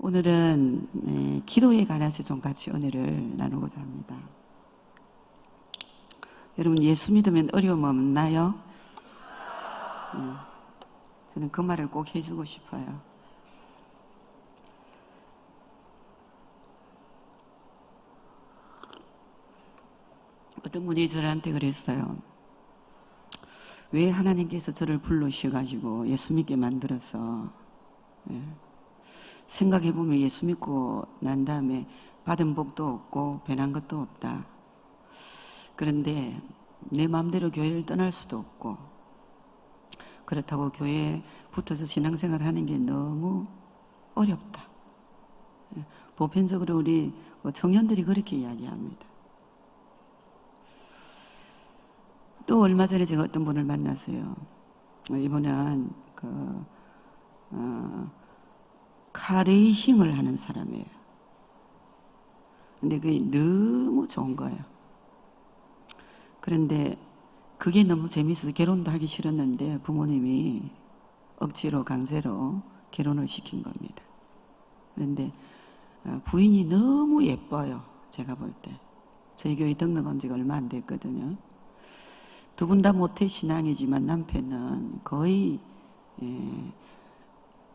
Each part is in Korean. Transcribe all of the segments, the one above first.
오늘은 기도에 관해서 좀 같이 은혜를 나누고자 합니다. 여러분, 예수 믿으면 어려움 없나요? 저는 그 말을 꼭 해주고 싶어요. 어떤 분이 저한테 그랬어요. 왜 하나님께서 저를 불러주셔가지고 예수 믿게 만들어서, 생각해보면 예수 믿고 난 다음에 받은 복도 없고 변한 것도 없다. 그런데 내 마음대로 교회를 떠날 수도 없고, 그렇다고 교회에 붙어서 신앙생활 하는 게 너무 어렵다. 보편적으로 우리 청년들이 그렇게 이야기합니다. 또 얼마 전에 제가 어떤 분을 만났어요. 이분은 카레이싱을 하는 사람이에요. 근데 그게 너무 좋은 거예요. 그런데 그게 너무 재밌어서 결혼도 하기 싫었는데 부모님이 억지로 강제로 결혼을 시킨 겁니다. 그런데 부인이 너무 예뻐요. 제가 볼 때. 저희 교회 등록한 지가 얼마 안 됐거든요. 두 분 다 모태 신앙이지만 남편은 거의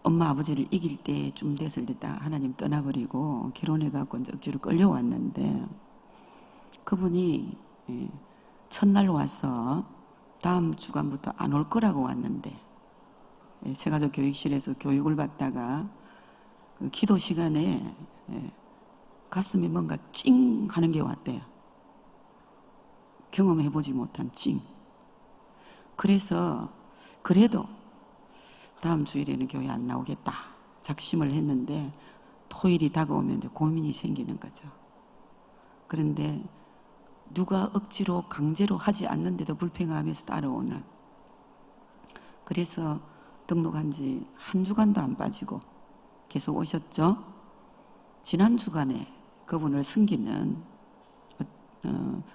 엄마 아버지를 이길 때쯤 됐을 때 딱 하나님 떠나버리고 결혼해갖고 억지로 끌려왔는데, 그분이 첫날 와서 다음 주간부터 안 올 거라고 왔는데, 새가족 교육실에서 교육을 받다가 그 기도 시간에 가슴이 뭔가 찡 하는 게 왔대요. 경험해보지 못한 찡. 그래서 그래도 다음 주일에는 교회 안 나오겠다 작심을 했는데, 토요일이 다가오면 이제 고민이 생기는 거죠. 그런데 누가 억지로 강제로 하지 않는데도 불평하면서 따라오는, 그래서 등록한 지 한 주간도 안 빠지고 계속 오셨죠. 지난 주간에 그분을 섬기는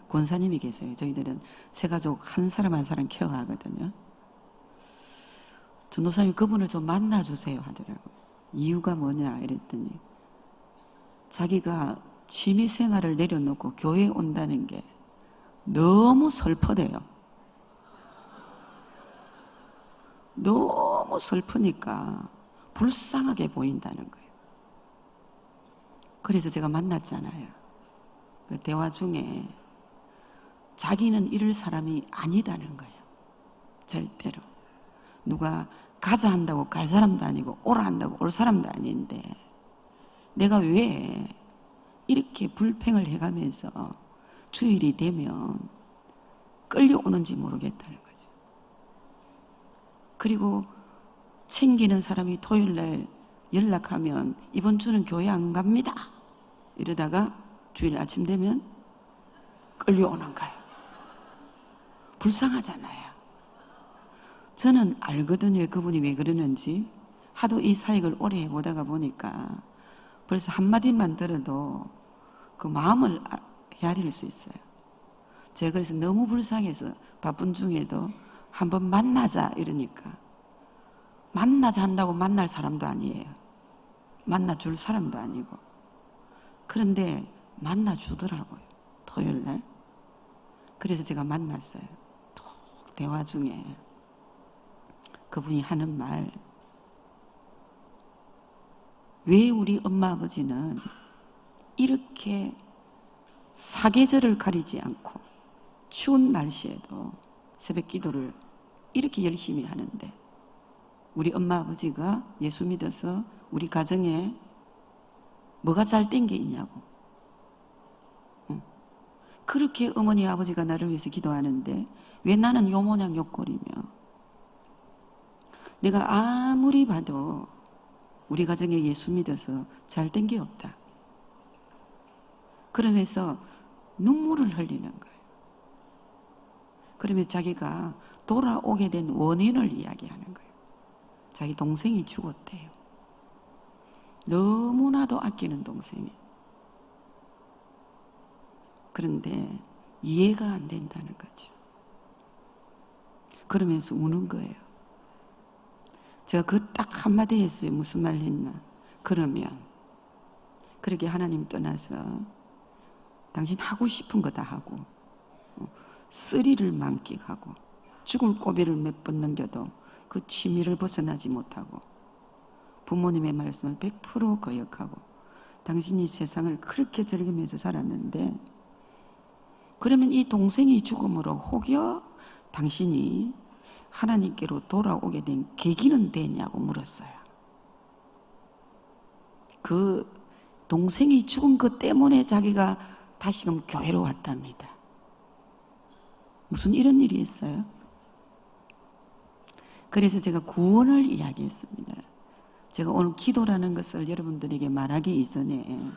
권사님이 계세요. 저희들은 새가족 한 사람 한 사람 케어하거든요. 전도사님이 그분을 좀 만나주세요 하더라고요. 이유가 뭐냐 이랬더니, 자기가 취미생활을 내려놓고 교회에 온다는 게 너무 슬퍼대요. 너무 슬프니까 불쌍하게 보인다는 거예요. 그래서 제가 만났잖아요. 그 대화 중에 자기는 이럴 사람이 아니다는 거예요. 절대로. 누가 가자 한다고 갈 사람도 아니고 오라 한다고 올 사람도 아닌데, 내가 왜 이렇게 불평을 해가면서 주일이 되면 끌려오는지 모르겠다는 거죠. 그리고 챙기는 사람이 토요일날 연락하면 이번 주는 교회 안 갑니다 이러다가 주일 아침 되면 끌려오는 거예요. 불쌍하잖아요. 저는 알거든요. 그분이 왜 그러는지. 하도 이 사역을 오래 해보다가 보니까 벌써 한마디만 들어도 그 마음을 헤아릴 수 있어요. 제가 그래서 너무 불쌍해서 바쁜 중에도 한번 만나자 이러니까, 만나자 한다고 만날 사람도 아니에요. 만나줄 사람도 아니고. 그런데 만나주더라고요. 토요일날. 그래서 제가 만났어요. 톡 대화 중에 그분이 하는 말, 왜 우리 엄마 아버지는 이렇게 사계절을 가리지 않고 추운 날씨에도 새벽 기도를 이렇게 열심히 하는데, 우리 엄마 아버지가 예수 믿어서 우리 가정에 뭐가 잘 된 게 있냐고. 그렇게 어머니 아버지가 나를 위해서 기도하는데 왜 나는 요 모양 요 꼴이며, 내가 아무리 봐도 우리 가정에 예수 믿어서 잘 된 게 없다. 그러면서 눈물을 흘리는 거예요. 그러면서 자기가 돌아오게 된 원인을 이야기하는 거예요. 자기 동생이 죽었대요. 너무나도 아끼는 동생이. 그런데 이해가 안 된다는 거죠. 그러면서 우는 거예요. 제가 그 딱 한마디 했어요. 무슨 말 했나? 그러면 그렇게 하나님 떠나서 당신 하고 싶은 거 다 하고 쓰리를 만끽하고 죽을 고비를 몇 번 넘겨도 그 취미를 벗어나지 못하고 부모님의 말씀을 100% 거역하고 당신이 세상을 그렇게 즐기면서 살았는데, 그러면 이 동생이 죽음으로 혹여 당신이 하나님께로 돌아오게 된 계기는 되냐고 물었어요. 그 동생이 죽은 것 때문에 자기가 다시금 교회로 왔답니다. 무슨 이런 일이 있어요? 그래서 제가 구원을 이야기했습니다. 제가 오늘 기도라는 것을 여러분들에게 말하기 이전에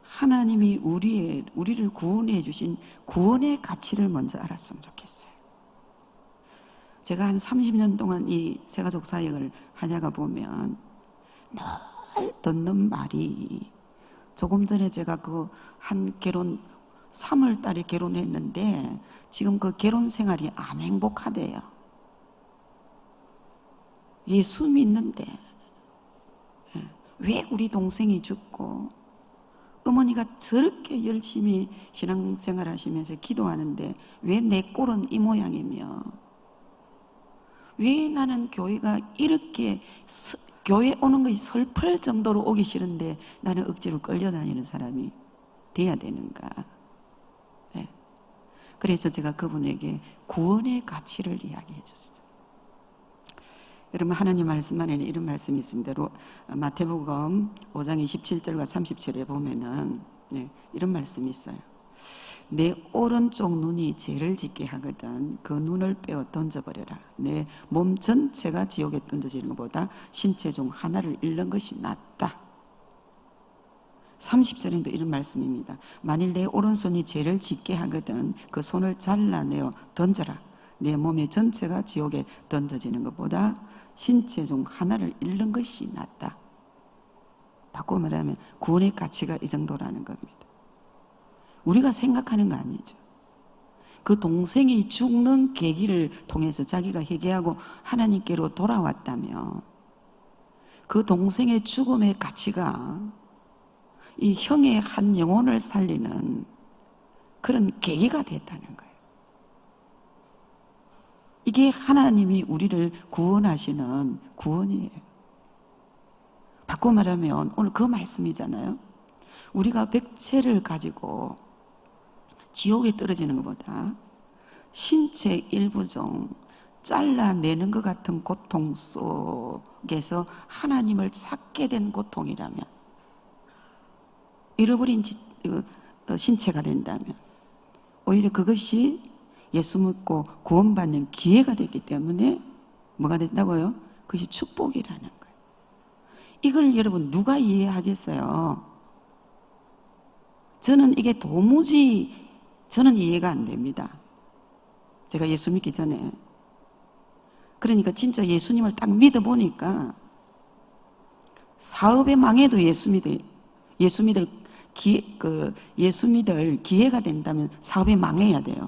하나님이 우리를 구원해 주신 구원의 가치를 먼저 알았으면 좋겠어요. 제가 한 30년 동안 이 새가족 사역을 하다가 보면 늘 듣는 말이, 조금 전에 제가 그 한 결혼 3월 달에 결혼했는데 지금 그 결혼 생활이 안 행복하대요. 예수 믿는데 왜 우리 동생이 죽고 어머니가 저렇게 열심히 신앙생활 하시면서 기도하는데 왜 내 꼴은 이 모양이며, 왜 나는 교회가 이렇게 교회 오는 것이 슬플 정도로 오기 싫은데 나는 억지로 끌려다니는 사람이 돼야 되는가. 네. 그래서 제가 그분에게 구원의 가치를 이야기해 줬어요. 여러분, 하나님 말씀 안에는 이런 말씀이 있습니다. 마태복음 5장 27절과 30절에 보면은 이런 말씀이 있어요. 내 오른쪽 눈이 죄를 짓게 하거든 그 눈을 빼어 던져버려라. 내 몸 전체가 지옥에 던져지는 것보다 신체 중 하나를 잃는 것이 낫다. 30절에도 이런 말씀입니다. 만일 내 오른손이 죄를 짓게 하거든 그 손을 잘라내어 던져라. 내 몸의 전체가 지옥에 던져지는 것보다 신체 중 하나를 잃는 것이 낫다. 바꿔 말하면 구원의 가치가 이 정도라는 겁니다. 우리가 생각하는 거 아니죠. 그 동생이 죽는 계기를 통해서 자기가 회개하고 하나님께로 돌아왔다며 그 동생의 죽음의 가치가 이 형의 한 영혼을 살리는 그런 계기가 됐다는 거예요. 이게 하나님이 우리를 구원하시는 구원이에요. 바꿔 말하면 오늘 그 말씀이잖아요. 우리가 백체를 가지고 지옥에 떨어지는 것보다 신체 일부 중 잘라내는 것 같은 고통 속에서 하나님을 찾게 된 고통이라면, 잃어버린 신체가 된다면 오히려 그것이 예수 믿고 구원받는 기회가 됐기 때문에 뭐가 된다고요? 그것이 축복이라는 거예요. 이걸 여러분 누가 이해하겠어요? 저는 이게 도무지 저는 이해가 안 됩니다. 제가 예수 믿기 전에. 그러니까 진짜 예수님을 딱 믿어보니까 사업에 망해도 예수 믿을 기회가 된다면 사업에 망해야 돼요.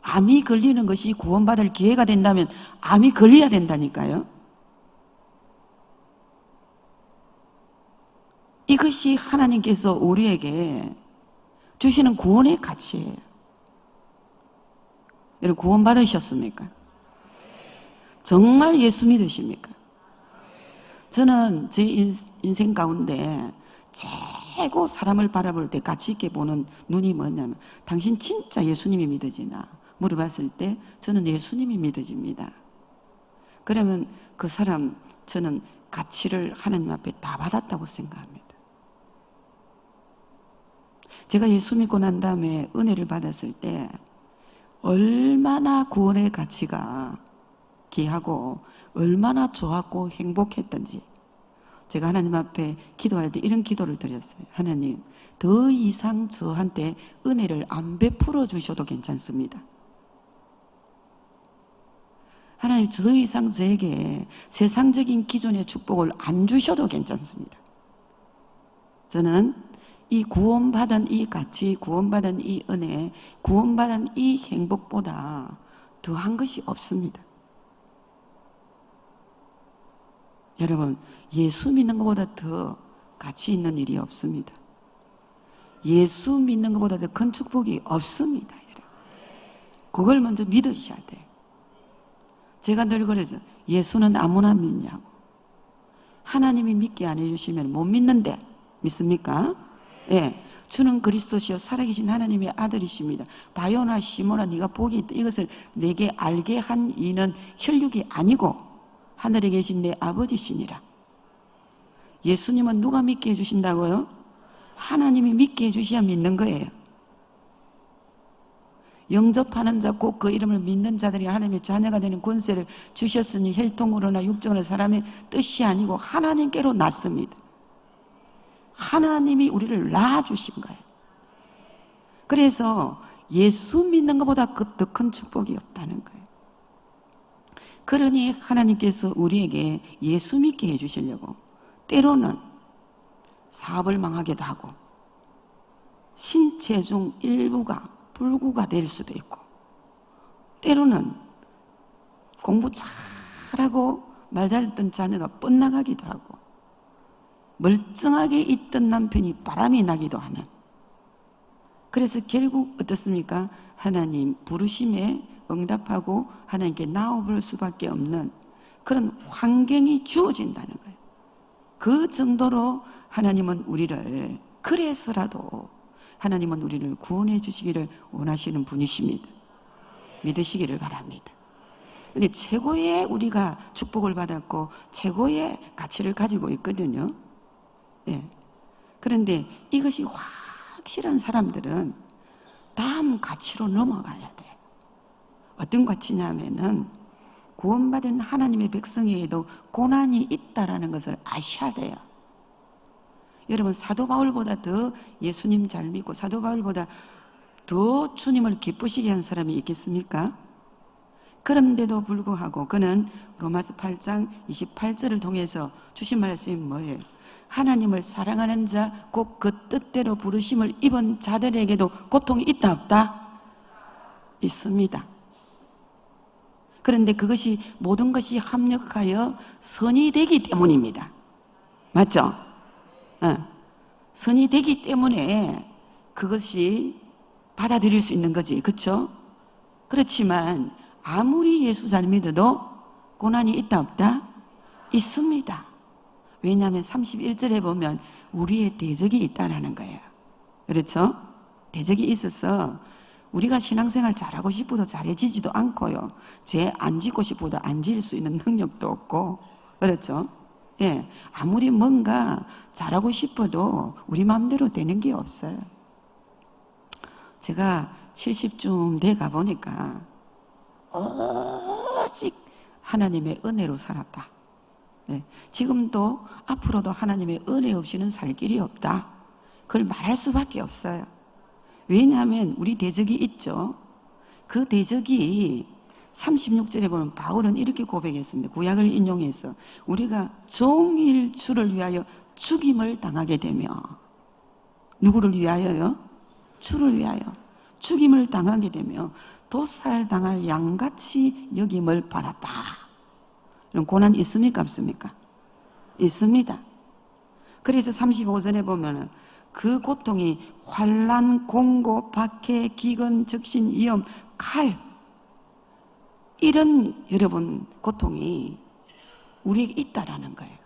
암이 걸리는 것이 구원받을 기회가 된다면 암이 걸려야 된다니까요. 이것이 하나님께서 우리에게 주시는 구원의 가치예요. 여러분, 구원받으셨습니까? 정말 예수 믿으십니까? 저는 제 인생 가운데 최고 사람을 바라볼 때 가치 있게 보는 눈이 뭐냐면, 당신 진짜 예수님이 믿어지나? 물어봤을 때 저는 예수님이 믿어집니다. 그러면 그 사람, 저는 가치를 하나님 앞에 다 받았다고 생각합니다. 제가 예수 믿고 난 다음에 은혜를 받았을 때 얼마나 구원의 가치가 귀하고 얼마나 좋았고 행복했던지, 제가 하나님 앞에 기도할 때 이런 기도를 드렸어요. 하나님, 더 이상 저한테 은혜를 안 베풀어 주셔도 괜찮습니다. 하나님, 더 이상 저에게 세상적인 기준의 축복을 안 주셔도 괜찮습니다. 저는 이 구원받은 이 가치, 구원받은 이 은혜, 구원받은 이 행복보다 더한 것이 없습니다. 여러분, 예수 믿는 것보다 더 가치 있는 일이 없습니다. 예수 믿는 것보다 더 큰 축복이 없습니다. 여러분. 그걸 먼저 믿으셔야 돼요. 제가 늘 그러죠. 예수는 아무나 믿냐고. 하나님이 믿게 안 해주시면 못 믿는데 믿습니까? 예. 주는 그리스도시요 살아계신 하나님의 아들이십니다. 바요나 시모나 네가 복이 있다. 이것을 내게 알게 한 이는 혈육이 아니고 하늘에 계신 내 아버지시니라. 예수님은 누가 믿게 해주신다고요? 하나님이 믿게 해주셔야 믿는 거예요. 영접하는 자 곧 그 이름을 믿는 자들이 하나님의 자녀가 되는 권세를 주셨으니 혈통으로나 육정으로 사람의 뜻이 아니고 하나님께로 났습니다. 하나님이 우리를 낳아주신 거예요. 그래서 예수 믿는 것보다 더 큰 축복이 없다는 거예요. 그러니 하나님께서 우리에게 예수 믿게 해주시려고 때로는 사업을 망하게도 하고 신체 중 일부가 불구가 될 수도 있고 때로는 공부 잘하고 말 잘 듣던 자녀가 뻗나가기도 하고 멀쩡하게 있던 남편이 바람이 나기도 하는, 그래서 결국 어떻습니까? 하나님 부르심에 응답하고 하나님께 나아볼 수밖에 없는 그런 환경이 주어진다는 거예요. 그 정도로 하나님은 우리를, 그래서라도 하나님은 우리를 구원해 주시기를 원하시는 분이십니다. 믿으시기를 바랍니다. 근데 최고의 우리가 축복을 받았고 최고의 가치를 가지고 있거든요. 예. 그런데 이것이 확실한 사람들은 다음 가치로 넘어가야 돼. 어떤 가치냐면은 구원받은 하나님의 백성에게도 고난이 있다라는 것을 아셔야 돼요. 여러분, 사도 바울보다 더 예수님 잘 믿고 사도 바울보다 더 주님을 기쁘시게 한 사람이 있겠습니까? 그런데도 불구하고 그는 로마서 8장 28절을 통해서 주신 말씀이 뭐예요? 하나님을 사랑하는 자, 곧 그 뜻대로 부르심을 입은 자들에게도 고통이 있다 없다? 있습니다. 그런데 그것이 모든 것이 합력하여 선이 되기 때문입니다. 맞죠? 선이 되기 때문에 그것이 받아들일 수 있는 거지. 그렇죠? 그렇지만 아무리 예수 잘 믿어도 고난이 있다 없다? 있습니다. 왜냐하면 31절에 보면 우리의 대적이 있다라는 거예요. 그렇죠? 대적이 있어서 우리가 신앙생활 잘하고 싶어도 잘해지지도 않고요. 죄 안 짓고 싶어도 안 지을 수 있는 능력도 없고, 그렇죠? 예, 아무리 뭔가 잘하고 싶어도 우리 마음대로 되는 게 없어요. 제가 70쯤 돼 가보니까 오직 하나님의 은혜로 살았다. 네, 지금도 앞으로도 하나님의 은혜 없이는 살 길이 없다. 그걸 말할 수밖에 없어요. 왜냐하면 우리 대적이 있죠. 그 대적이 36절에 보면 바울은 이렇게 고백했습니다. 구약을 인용해서 우리가 종일 주를 위하여 죽임을 당하게 되며, 누구를 위하여요? 주를 위하여 죽임을 당하게 되며 도살당할 양같이 여김을 받았다. 이런 고난 있습니까? 없습니까? 있습니다. 그래서 35절에 보면 그 고통이 환난, 공고, 박해, 기근, 적신, 위험, 칼, 이런 여러분 고통이 우리에게 있다라는 거예요.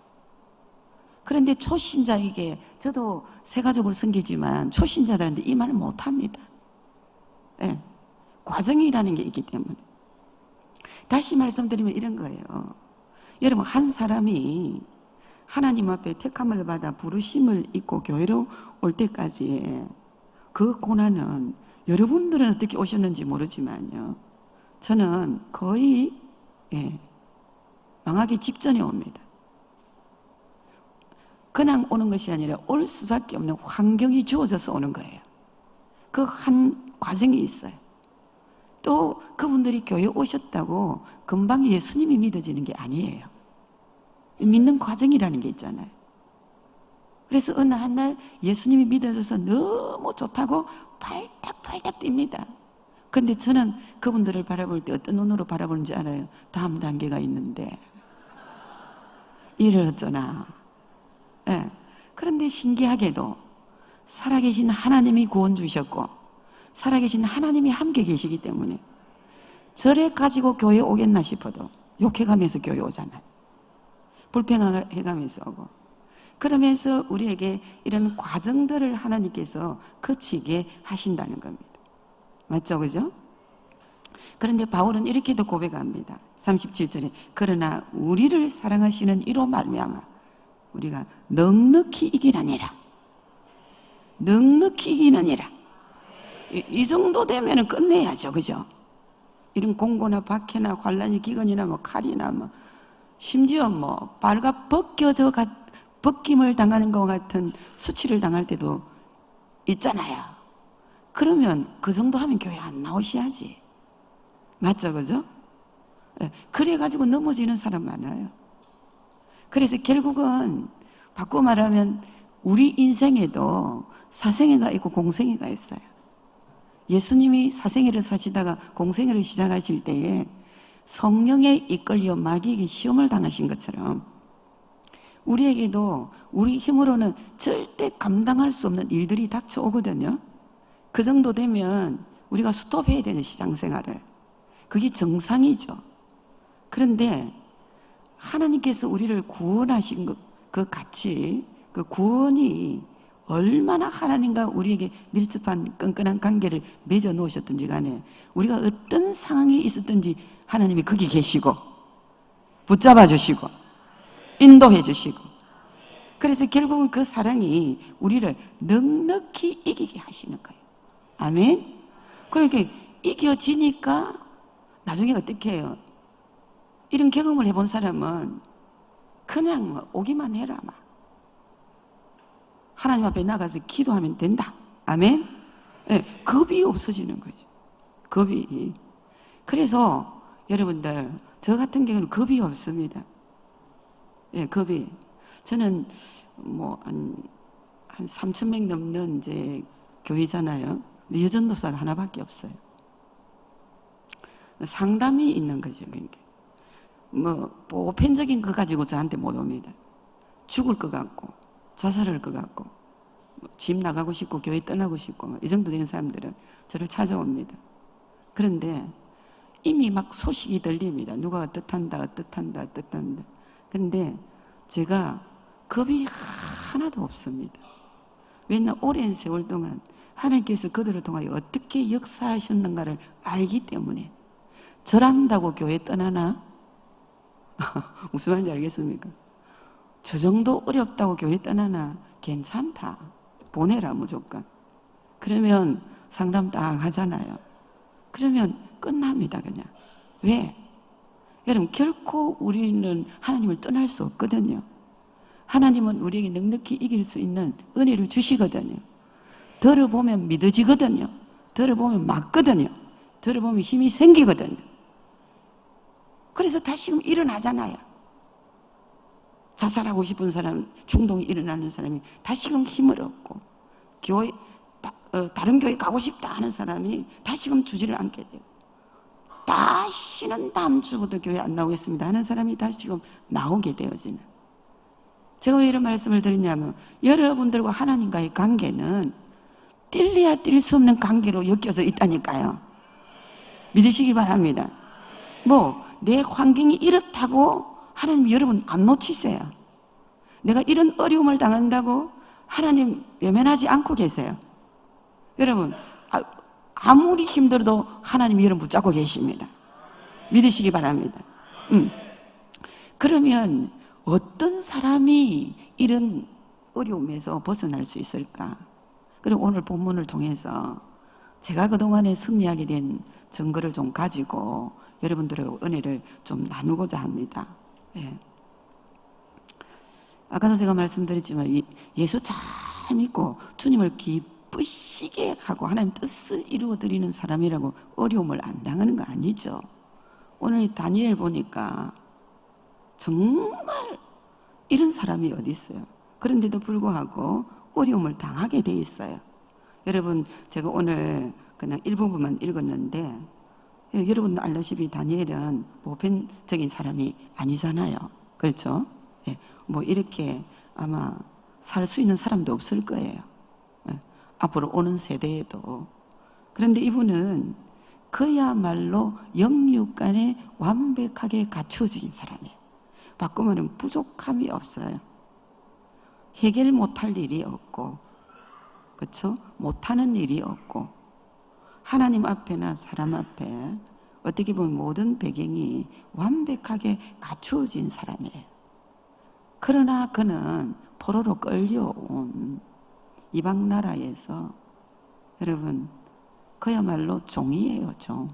그런데 초신자에게, 저도 세가족을 섬기지만 초신자들한테 이 말을 못합니다. 네. 과정이라는 게 있기 때문에. 다시 말씀드리면 이런 거예요. 여러분, 한 사람이 하나님 앞에 택함을 받아 부르심을 입고 교회로 올 때까지 그 고난은, 여러분들은 어떻게 오셨는지 모르지만요, 저는 거의 망하기 직전에 옵니다. 그냥 오는 것이 아니라 올 수밖에 없는 환경이 주어져서 오는 거예요. 그 한 과정이 있어요. 또 그분들이 교회 오셨다고 금방 예수님이 믿어지는 게 아니에요. 믿는 과정이라는 게 있잖아요. 그래서 어느 한 날 예수님이 믿어져서 너무 좋다고 팔딱팔딱 뜁니다. 그런데 저는 그분들을 바라볼 때 어떤 눈으로 바라보는지 알아요? 다음 단계가 있는데, 일을 어쩌나. 예. 그런데 신기하게도 살아계신 하나님이 구원 주셨고 살아계신 하나님이 함께 계시기 때문에 절에 가지고 교회 오겠나 싶어도 욕해가면서 교회 오잖아요. 불평해가면서 오고. 그러면서 우리에게 이런 과정들을 하나님께서 거치게 하신다는 겁니다. 맞죠? 그죠? 그런데 바울은 이렇게도 고백합니다. 37절에 그러나 우리를 사랑하시는 이로 말미암아 우리가 넉넉히 이기느니라. 넉넉히 이기느니라. 이 정도 되면 끝내야죠. 그죠? 이런 공고나 박해나 환란이 기근이나 뭐 칼이나 뭐 심지어 뭐 발가 벗김을 당하는 것 같은 수치를 당할 때도 있잖아요. 그러면 그 정도 하면 교회 안 나오셔야지. 맞죠? 그죠? 그래가지고 넘어지는 사람 많아요. 그래서 결국은 바꿔 말하면 우리 인생에도 사생애가 있고 공생애가 있어요. 예수님이 사생애를 사시다가 공생애를 시작하실 때에 성령에 이끌려 마귀에게 시험을 당하신 것처럼 우리에게도 우리 힘으로는 절대 감당할 수 없는 일들이 닥쳐오거든요. 그 정도 되면 우리가 스톱해야 되는 시장생활을. 그게 정상이죠. 그런데 하나님께서 우리를 구원하신 그 가치, 그 구원이 얼마나 하나님과 우리에게 밀접한 끈끈한 관계를 맺어 놓으셨든지 간에 우리가 어떤 상황에 있었든지 하나님이 거기 계시고 붙잡아 주시고 인도해 주시고 그래서 결국은 그 사랑이 우리를 넉넉히 이기게 하시는 거예요. 아멘? 그러니까 이겨지니까 나중에 어떻게 해요? 이런 경험을 해본 사람은 그냥 오기만 해라. 하나님 앞에 나가서 기도하면 된다. 아멘? 네, 겁이 없어지는 거죠. 겁이. 그래서 여러분들 저 같은 경우는 겁이 없습니다. 예, 겁이. 저는 뭐 한 3,000명 넘는 이제 교회잖아요. 근데 여전도사가 하나밖에 없어요. 상담이 있는 거죠. 그러니까. 뭐 보편적인 거 가지고 저한테 못 옵니다. 죽을 것 같고 자살할 것 같고 집 나가고 싶고 교회 떠나고 싶고 이 정도 되는 사람들은 저를 찾아옵니다. 그런데 이미 막 소식이 들립니다. 누가 어떻단다. 그런데 제가 겁이 하나도 없습니다. 왜냐하면 오랜 세월 동안 하나님께서 그들을 통하여 어떻게 역사하셨는가를 알기 때문에 절한다고 교회 떠나나? 무슨 말인지 알겠습니까? 저 정도 어렵다고 교회 떠나나? 괜찮다. 보내라 무조건. 그러면 상담 딱 하잖아요. 그러면 끝납니다 그냥. 왜? 여러분 결코 우리는 하나님을 떠날 수 없거든요. 하나님은 우리에게 넉넉히 이길 수 있는 은혜를 주시거든요. 들어보면 믿어지거든요. 들어보면 맞거든요. 들어보면 힘이 생기거든요. 그래서 다시금 일어나잖아요. 자살하고 싶은 사람, 충동이 일어나는 사람이 다시금 힘을 얻고 교회, 다른 교회 가고 싶다 하는 사람이 다시금 주지를 않게 되고 다시는 다음 주부터 교회 안 나오겠습니다 하는 사람이 다시금 나오게 되어지는. 제가 왜 이런 말씀을 드리냐면 여러분들과 하나님과의 관계는 뛸래야 뛸 수 없는 관계로 엮여서 있다니까요. 믿으시기 바랍니다. 내 환경이 이렇다고 하나님 여러분 안 놓치세요. 내가 이런 어려움을 당한다고 하나님 외면하지 않고 계세요. 여러분 아무리 힘들어도 하나님이 여러분 붙잡고 계십니다. 믿으시기 바랍니다. 그러면 어떤 사람이 이런 어려움에서 벗어날 수 있을까? 그리고 오늘 본문을 통해서 제가 그동안에 승리하게 된 증거를 좀 가지고 여러분들하고 은혜를 좀 나누고자 합니다. 예. 아까도 제가 말씀드렸지만 예수 잘 믿고 주님을 기쁘시게 하고 하나님 뜻을 이루어드리는 사람이라고 어려움을 안 당하는 거 아니죠. 오늘 다니엘 보니까 정말 이런 사람이 어디 있어요. 그런데도 불구하고 어려움을 당하게 돼 있어요. 여러분 제가 오늘 그냥 일부분만 읽었는데 여러분 알다시피 다니엘은 보편적인 사람이 아니잖아요. 그렇죠? 뭐 이렇게 아마 살 수 있는 사람도 없을 거예요. 앞으로 오는 세대에도. 그런데 이분은 그야말로 영육간에 완벽하게 갖추어진 사람이에요. 바꾸면 부족함이 없어요. 해결 못할 일이 없고, 그렇죠? 못하는 일이 없고, 하나님 앞에나 사람 앞에 어떻게 보면 모든 배경이 완벽하게 갖추어진 사람이에요. 그러나 그는 포로로 끌려온 이방 나라에서, 여러분, 그야말로 종이에요, 종.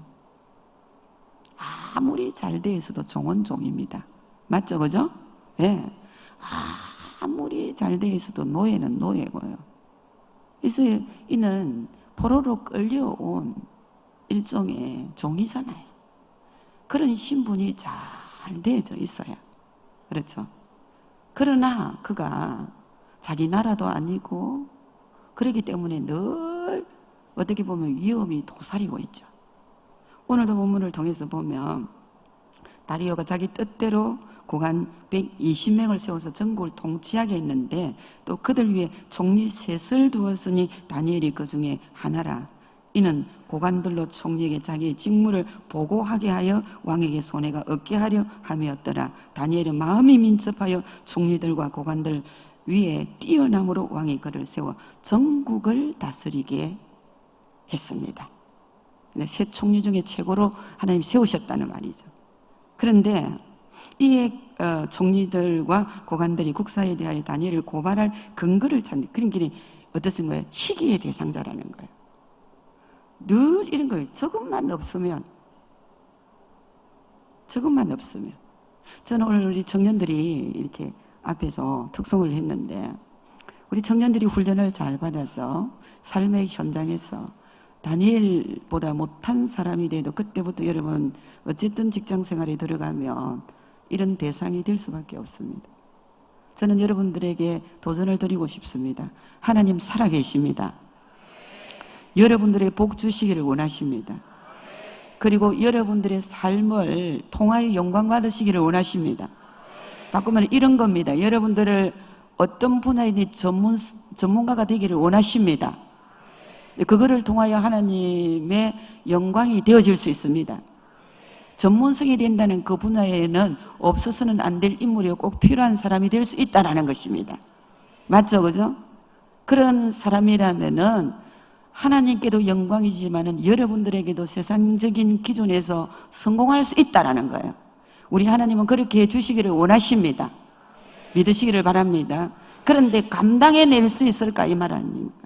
아무리 잘 돼 있어도 종은 종입니다. 맞죠, 그죠? 예. 아무리 잘 돼 있어도 노예는 노예고요. 그래서 이는 포로로 끌려온 일종의 종이잖아요. 그런 신분이 잘 되어져 있어요. 그렇죠? 그러나 그가 자기 나라도 아니고 그렇기 때문에 늘 어떻게 보면 위험이 도사리고 있죠. 오늘도 본문을 통해서 보면 다리오가 자기 뜻대로 고관 120명을 세워서 전국을 통치하게 했는데 또 그들 위해 총리 셋을 두었으니 다니엘이 그 중에 하나라. 이는 고관들로 총리에게 자기의 직무를 보고하게 하여 왕에게 손해가 없게 하려 함이었더라. 다니엘은 마음이 민첩하여 총리들과 고관들 위에 뛰어남으로 왕이 그를 세워 전국을 다스리게 했습니다. 세 총리 중에 최고로 하나님 세우셨다는 말이죠. 그런데 이 총리들과 고관들이 국사에 대하여 다니엘을 고발할 근거를 찾는 그런 길이 어떻습니까? 거예요? 시기의 대상자라는 거예요. 늘 이런 거예요. 조금만 없으면 저는 오늘 우리 청년들이 이렇게 앞에서 특송을 했는데 우리 청년들이 훈련을 잘 받아서 삶의 현장에서 다니엘보다 못한 사람이 돼도 그때부터 여러분 어쨌든 직장 생활에 들어가면 이런 대상이 될 수밖에 없습니다. 저는 여러분들에게 도전을 드리고 싶습니다. 하나님 살아계십니다. 여러분들의 복 주시기를 원하십니다. 그리고 여러분들의 삶을 통하여 영광 받으시기를 원하십니다. 바꾸면 이런 겁니다. 여러분들을 어떤 분야에 전문가가 되기를 원하십니다. 그거를 통하여 하나님의 영광이 되어질 수 있습니다. 전문성이 된다는 그 분야에는 없어서는 안 될 인물이 꼭 필요한 사람이 될 수 있다는 것입니다. 맞죠? 그죠? 그런 사람이라면은 하나님께도 영광이지만은 여러분들에게도 세상적인 기준에서 성공할 수 있다는 거예요. 우리 하나님은 그렇게 해주시기를 원하십니다. 믿으시기를 바랍니다. 그런데 감당해낼 수 있을까? 이 말 아닙니까?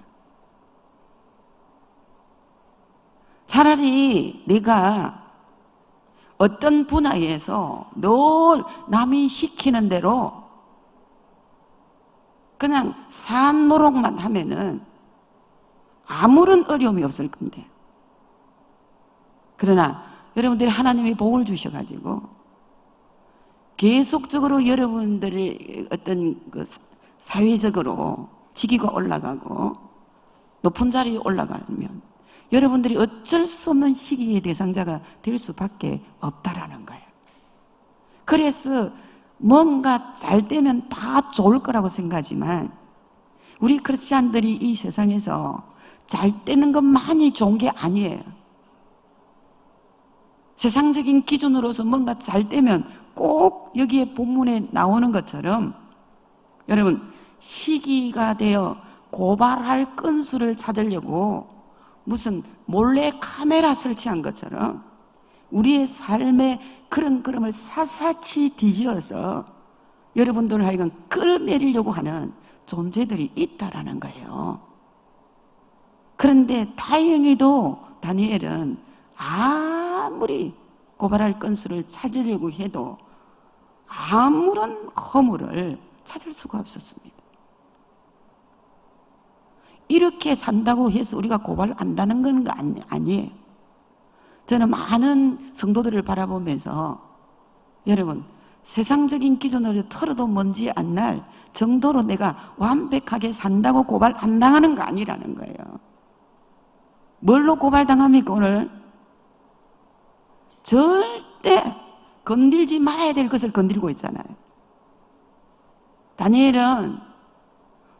차라리 내가 어떤 분야에서 늘 남이 시키는 대로 그냥 산 노릇만 하면은 아무런 어려움이 없을 건데. 그러나 여러분들이 하나님이 복을 주셔가지고 계속적으로 여러분들의 어떤 그 사회적으로 직위가 올라가고 높은 자리에 올라가면 여러분들이 어쩔 수 없는 시기의 대상자가 될 수밖에 없다라는 거예요. 그래서 뭔가 잘 되면 다 좋을 거라고 생각하지만 우리 크리스찬들이 이 세상에서 잘 되는 것만이 좋은 게 아니에요. 세상적인 기준으로서 뭔가 잘 되면 꼭 여기에 본문에 나오는 것처럼 여러분 시기가 되어 고발할 건수를 찾으려고 무슨 몰래 카메라 설치한 것처럼 우리의 삶의 그런 걸음을 샅샅이 뒤지어서 여러분들을 하여금 끌어내리려고 하는 존재들이 있다라는 거예요. 그런데 다행히도 다니엘은 아무리 고발할 건수를 찾으려고 해도 아무런 허물을 찾을 수가 없었습니다. 이렇게 산다고 해서 우리가 고발 안다는 건 아니에요. 저는 많은 성도들을 바라보면서 여러분 세상적인 기준으로 털어도 먼지 안 날 정도로 내가 완벽하게 산다고 고발 안 당하는 거 아니라는 거예요. 뭘로 고발당합니까 오늘? 절대 건들지 말아야 될 것을 건드리고 있잖아요. 다니엘은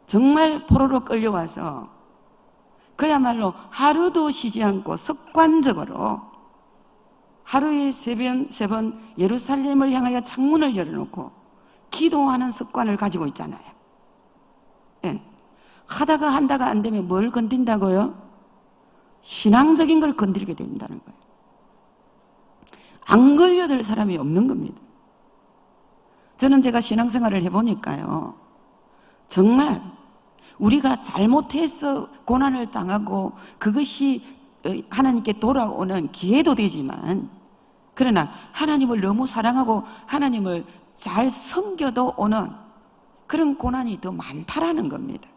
정말 포로로 끌려와서 그야말로 하루도 쉬지 않고 습관적으로 하루에 세 번 예루살렘을 향하여 창문을 열어놓고 기도하는 습관을 가지고 있잖아요. 예. 한다가 안 되면 뭘 건든다고요? 신앙적인 걸 건드리게 된다는 거예요. 안 걸려들 사람이 없는 겁니다. 저는 제가 신앙생활을 해보니까요, 정말 우리가 잘못해서 고난을 당하고 그것이 하나님께 돌아오는 기회도 되지만, 그러나 하나님을 너무 사랑하고 하나님을 잘 섬겨도 오는 그런 고난이 더 많다라는 겁니다.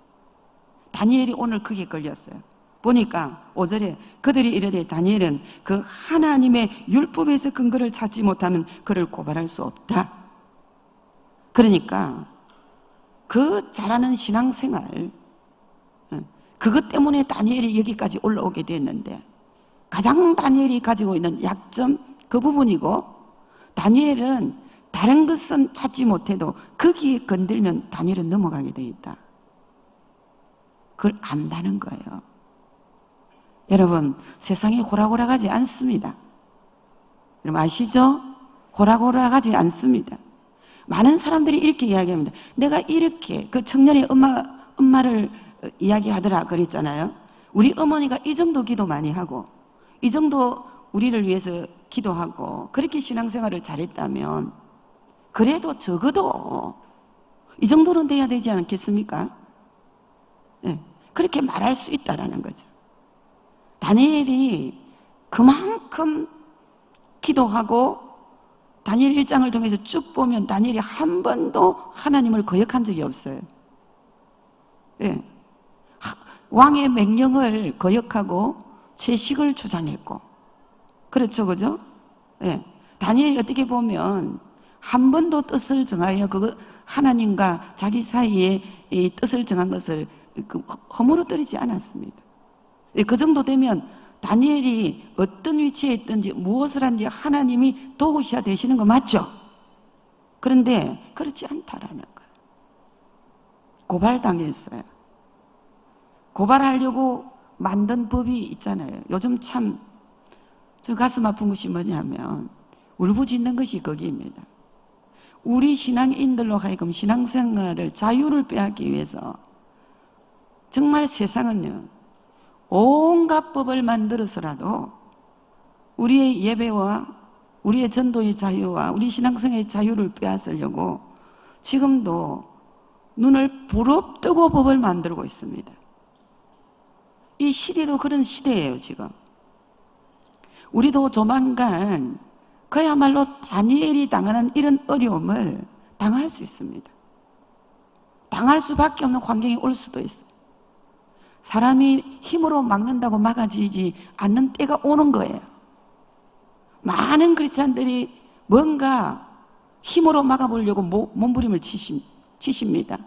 다니엘이 오늘 그게 걸렸어요. 보니까 5절에 그들이 이르되 다니엘은 그 하나님의 율법에서 근거를 찾지 못하면 그를 고발할 수 없다. 그러니까 그 잘하는 신앙생활, 그것 때문에 다니엘이 여기까지 올라오게 됐는데, 가장 다니엘이 가지고 있는 약점 그 부분이고, 다니엘은 다른 것은 찾지 못해도 거기에 건들면 다니엘은 넘어가게 돼 있다. 그걸 안다는 거예요. 여러분, 세상이 호락호락하지 않습니다. 여러분 아시죠? 호락호락하지 않습니다. 많은 사람들이 이렇게 이야기합니다. 내가 이렇게, 그 청년의 엄마를 이야기하더라 그랬잖아요. 우리 어머니가 이 정도 기도 많이 하고 이 정도 우리를 위해서 기도하고 그렇게 신앙생활을 잘했다면 그래도 적어도 이 정도는 돼야 되지 않겠습니까? 네, 그렇게 말할 수 있다라는 거죠. 다니엘이 그만큼 기도하고 다니엘 1장을 통해서 쭉 보면 다니엘이 한 번도 하나님을 거역한 적이 없어요. 네. 왕의 명령을 거역하고 채식을 주장했고, 그렇죠, 그죠? 네. 다니엘이 어떻게 보면 한 번도 뜻을 정하여 그거 하나님과 자기 사이에 이 뜻을 정한 것을 허물어뜨리지 않았습니다. 그 정도 되면 다니엘이 어떤 위치에 있든지 무엇을 한지 하나님이 도우셔야 되시는 거 맞죠? 그런데 그렇지 않다라는 거예요. 고발당했어요. 고발하려고 만든 법이 있잖아요. 요즘 참 저 가슴 아픈 것이 뭐냐면 울부짖는 것이 거기입니다. 우리 신앙인들로 하여금 신앙생활을 자유를 빼앗기 위해서 정말 세상은요, 온갖 법을 만들어서라도 우리의 예배와 우리의 전도의 자유와 우리 신앙생활의 자유를 빼앗으려고 지금도 눈을 부릅뜨고 법을 만들고 있습니다. 이 시대도 그런 시대예요, 지금. 우리도 조만간 그야말로 다니엘이 당하는 이런 어려움을 당할 수 있습니다. 당할 수밖에 없는 환경이 올 수도 있어요. 사람이 힘으로 막는다고 막아지지 않는 때가 오는 거예요. 많은 크리스찬들이 뭔가 힘으로 막아보려고 몸부림을 치십니다.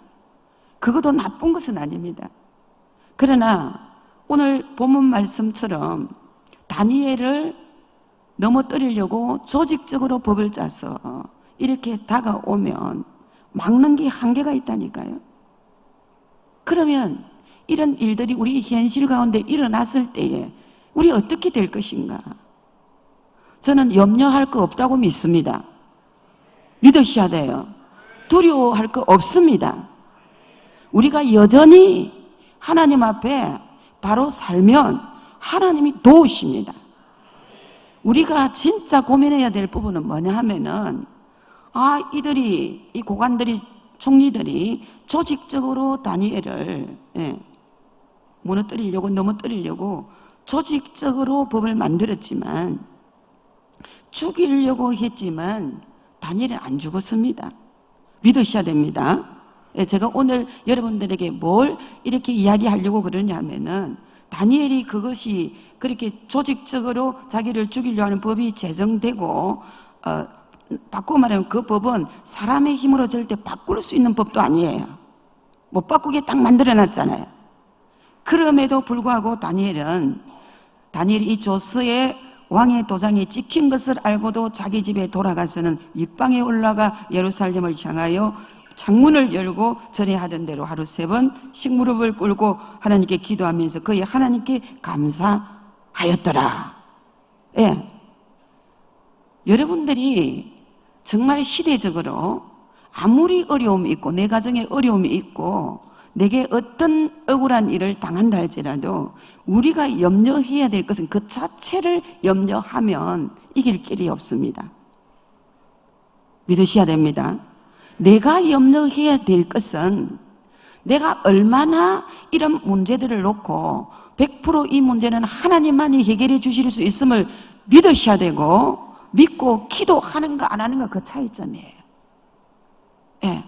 그것도 나쁜 것은 아닙니다. 그러나 오늘 본문 말씀처럼 다니엘을 넘어뜨리려고 조직적으로 법을 짜서 이렇게 다가오면 막는 게 한계가 있다니까요. 그러면 이런 일들이 우리 현실 가운데 일어났을 때에 우리 어떻게 될 것인가? 저는 염려할 거 없다고 믿습니다. 믿으셔야 돼요. 두려워할 거 없습니다. 우리가 여전히 하나님 앞에 바로 살면 하나님이 도우십니다. 우리가 진짜 고민해야 될 부분은 뭐냐 하면은, 이 고관들이, 총리들이 조직적으로 다니엘을 무너뜨리려고, 넘어뜨리려고 조직적으로 법을 만들었지만, 죽이려고 했지만 다니엘은 안 죽었습니다. 믿으셔야 됩니다. 제가 오늘 여러분들에게 뭘 이렇게 이야기하려고 그러냐면은, 다니엘이 그것이 그렇게 조직적으로 자기를 죽이려 하는 법이 제정되고, 바꾸고 말하면 그 법은 사람의 힘으로 절대 바꿀 수 있는 법도 아니에요. 못 바꾸게 딱 만들어놨잖아요. 그럼에도 불구하고 다니엘이 이 조서의 왕의 도장이 찍힌 것을 알고도 자기 집에 돌아가서는 윗방에 올라가 예루살렘을 향하여 창문을 열고 전에 하던 대로 하루 3번씩 무릎을 꿇고 하나님께 기도하면서 거의 하나님께 감사하였더라. 예. 여러분들이 정말 시대적으로 아무리 어려움이 있고 내 가정에 어려움이 있고 내게 어떤 억울한 일을 당한다 할지라도 우리가 염려해야 될 것은 그 자체를 염려하면 이길 길이 없습니다. 믿으셔야 됩니다. 내가 염려해야 될 것은 내가 얼마나 이런 문제들을 놓고 100% 이 문제는 하나님만이 해결해 주실 수 있음을 믿으셔야 되고 믿고 기도하는가 안 하는가 그 차이점이에요. 예.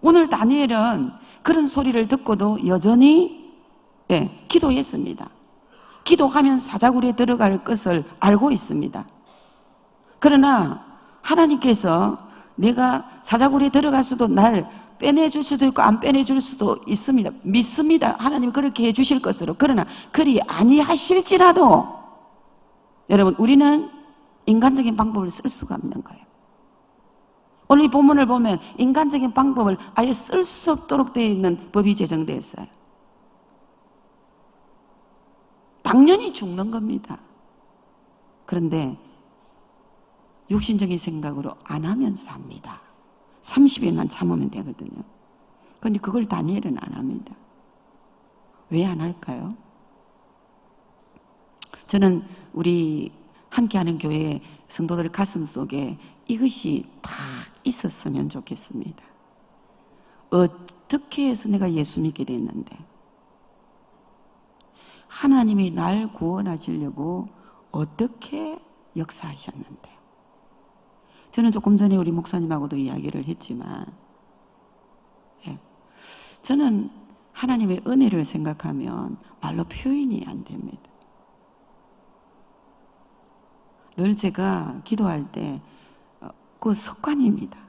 오늘 다니엘은 그런 소리를 듣고도 여전히 기도했습니다. 기도하면 사자굴에 들어갈 것을 알고 있습니다. 그러나 하나님께서 내가 사자굴에 들어갔어도 날 빼내줄 수도 있고 안 빼내줄 수도 있습니다. 믿습니다. 하나님이 그렇게 해주실 것으로. 그러나 그리 아니하실지라도 여러분 우리는 인간적인 방법을 쓸 수가 없는 거예요. 오늘 이 본문을 보면 인간적인 방법을 아예 쓸 수 없도록 되어 있는 법이 제정되어 있어요. 당연히 죽는 겁니다. 그런데 육신적인 생각으로 안 하면 삽니다. 30일만 참으면 되거든요. 그런데 그걸 다니엘은 안 합니다. 왜 안 할까요? 저는 우리 함께하는 교회 성도들 가슴 속에 이것이 다 있었으면 좋겠습니다. 어떻게 해서 내가 예수 믿게 됐는데 하나님이 날 구원하시려고 어떻게 역사하셨는데 저는 조금 전에 우리 목사님하고도 이야기를 했지만 저는 하나님의 은혜를 생각하면 말로 표현이 안 됩니다. 늘 제가 기도할 때 그 습관입니다.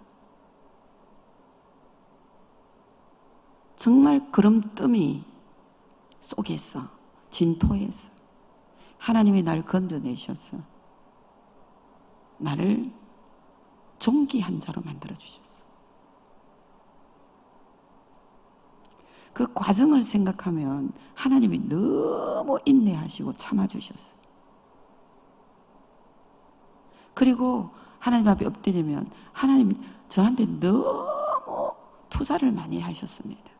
정말 구름더미 속에서 진토에서 하나님이 날 건져내셔서 나를 존귀한 자로 만들어주셨어. 그 과정을 생각하면 하나님이 너무 인내하시고 참아주셨어. 그리고 하나님 앞에 엎드리면 하나님이 저한테 너무 투자를 많이 하셨습니다.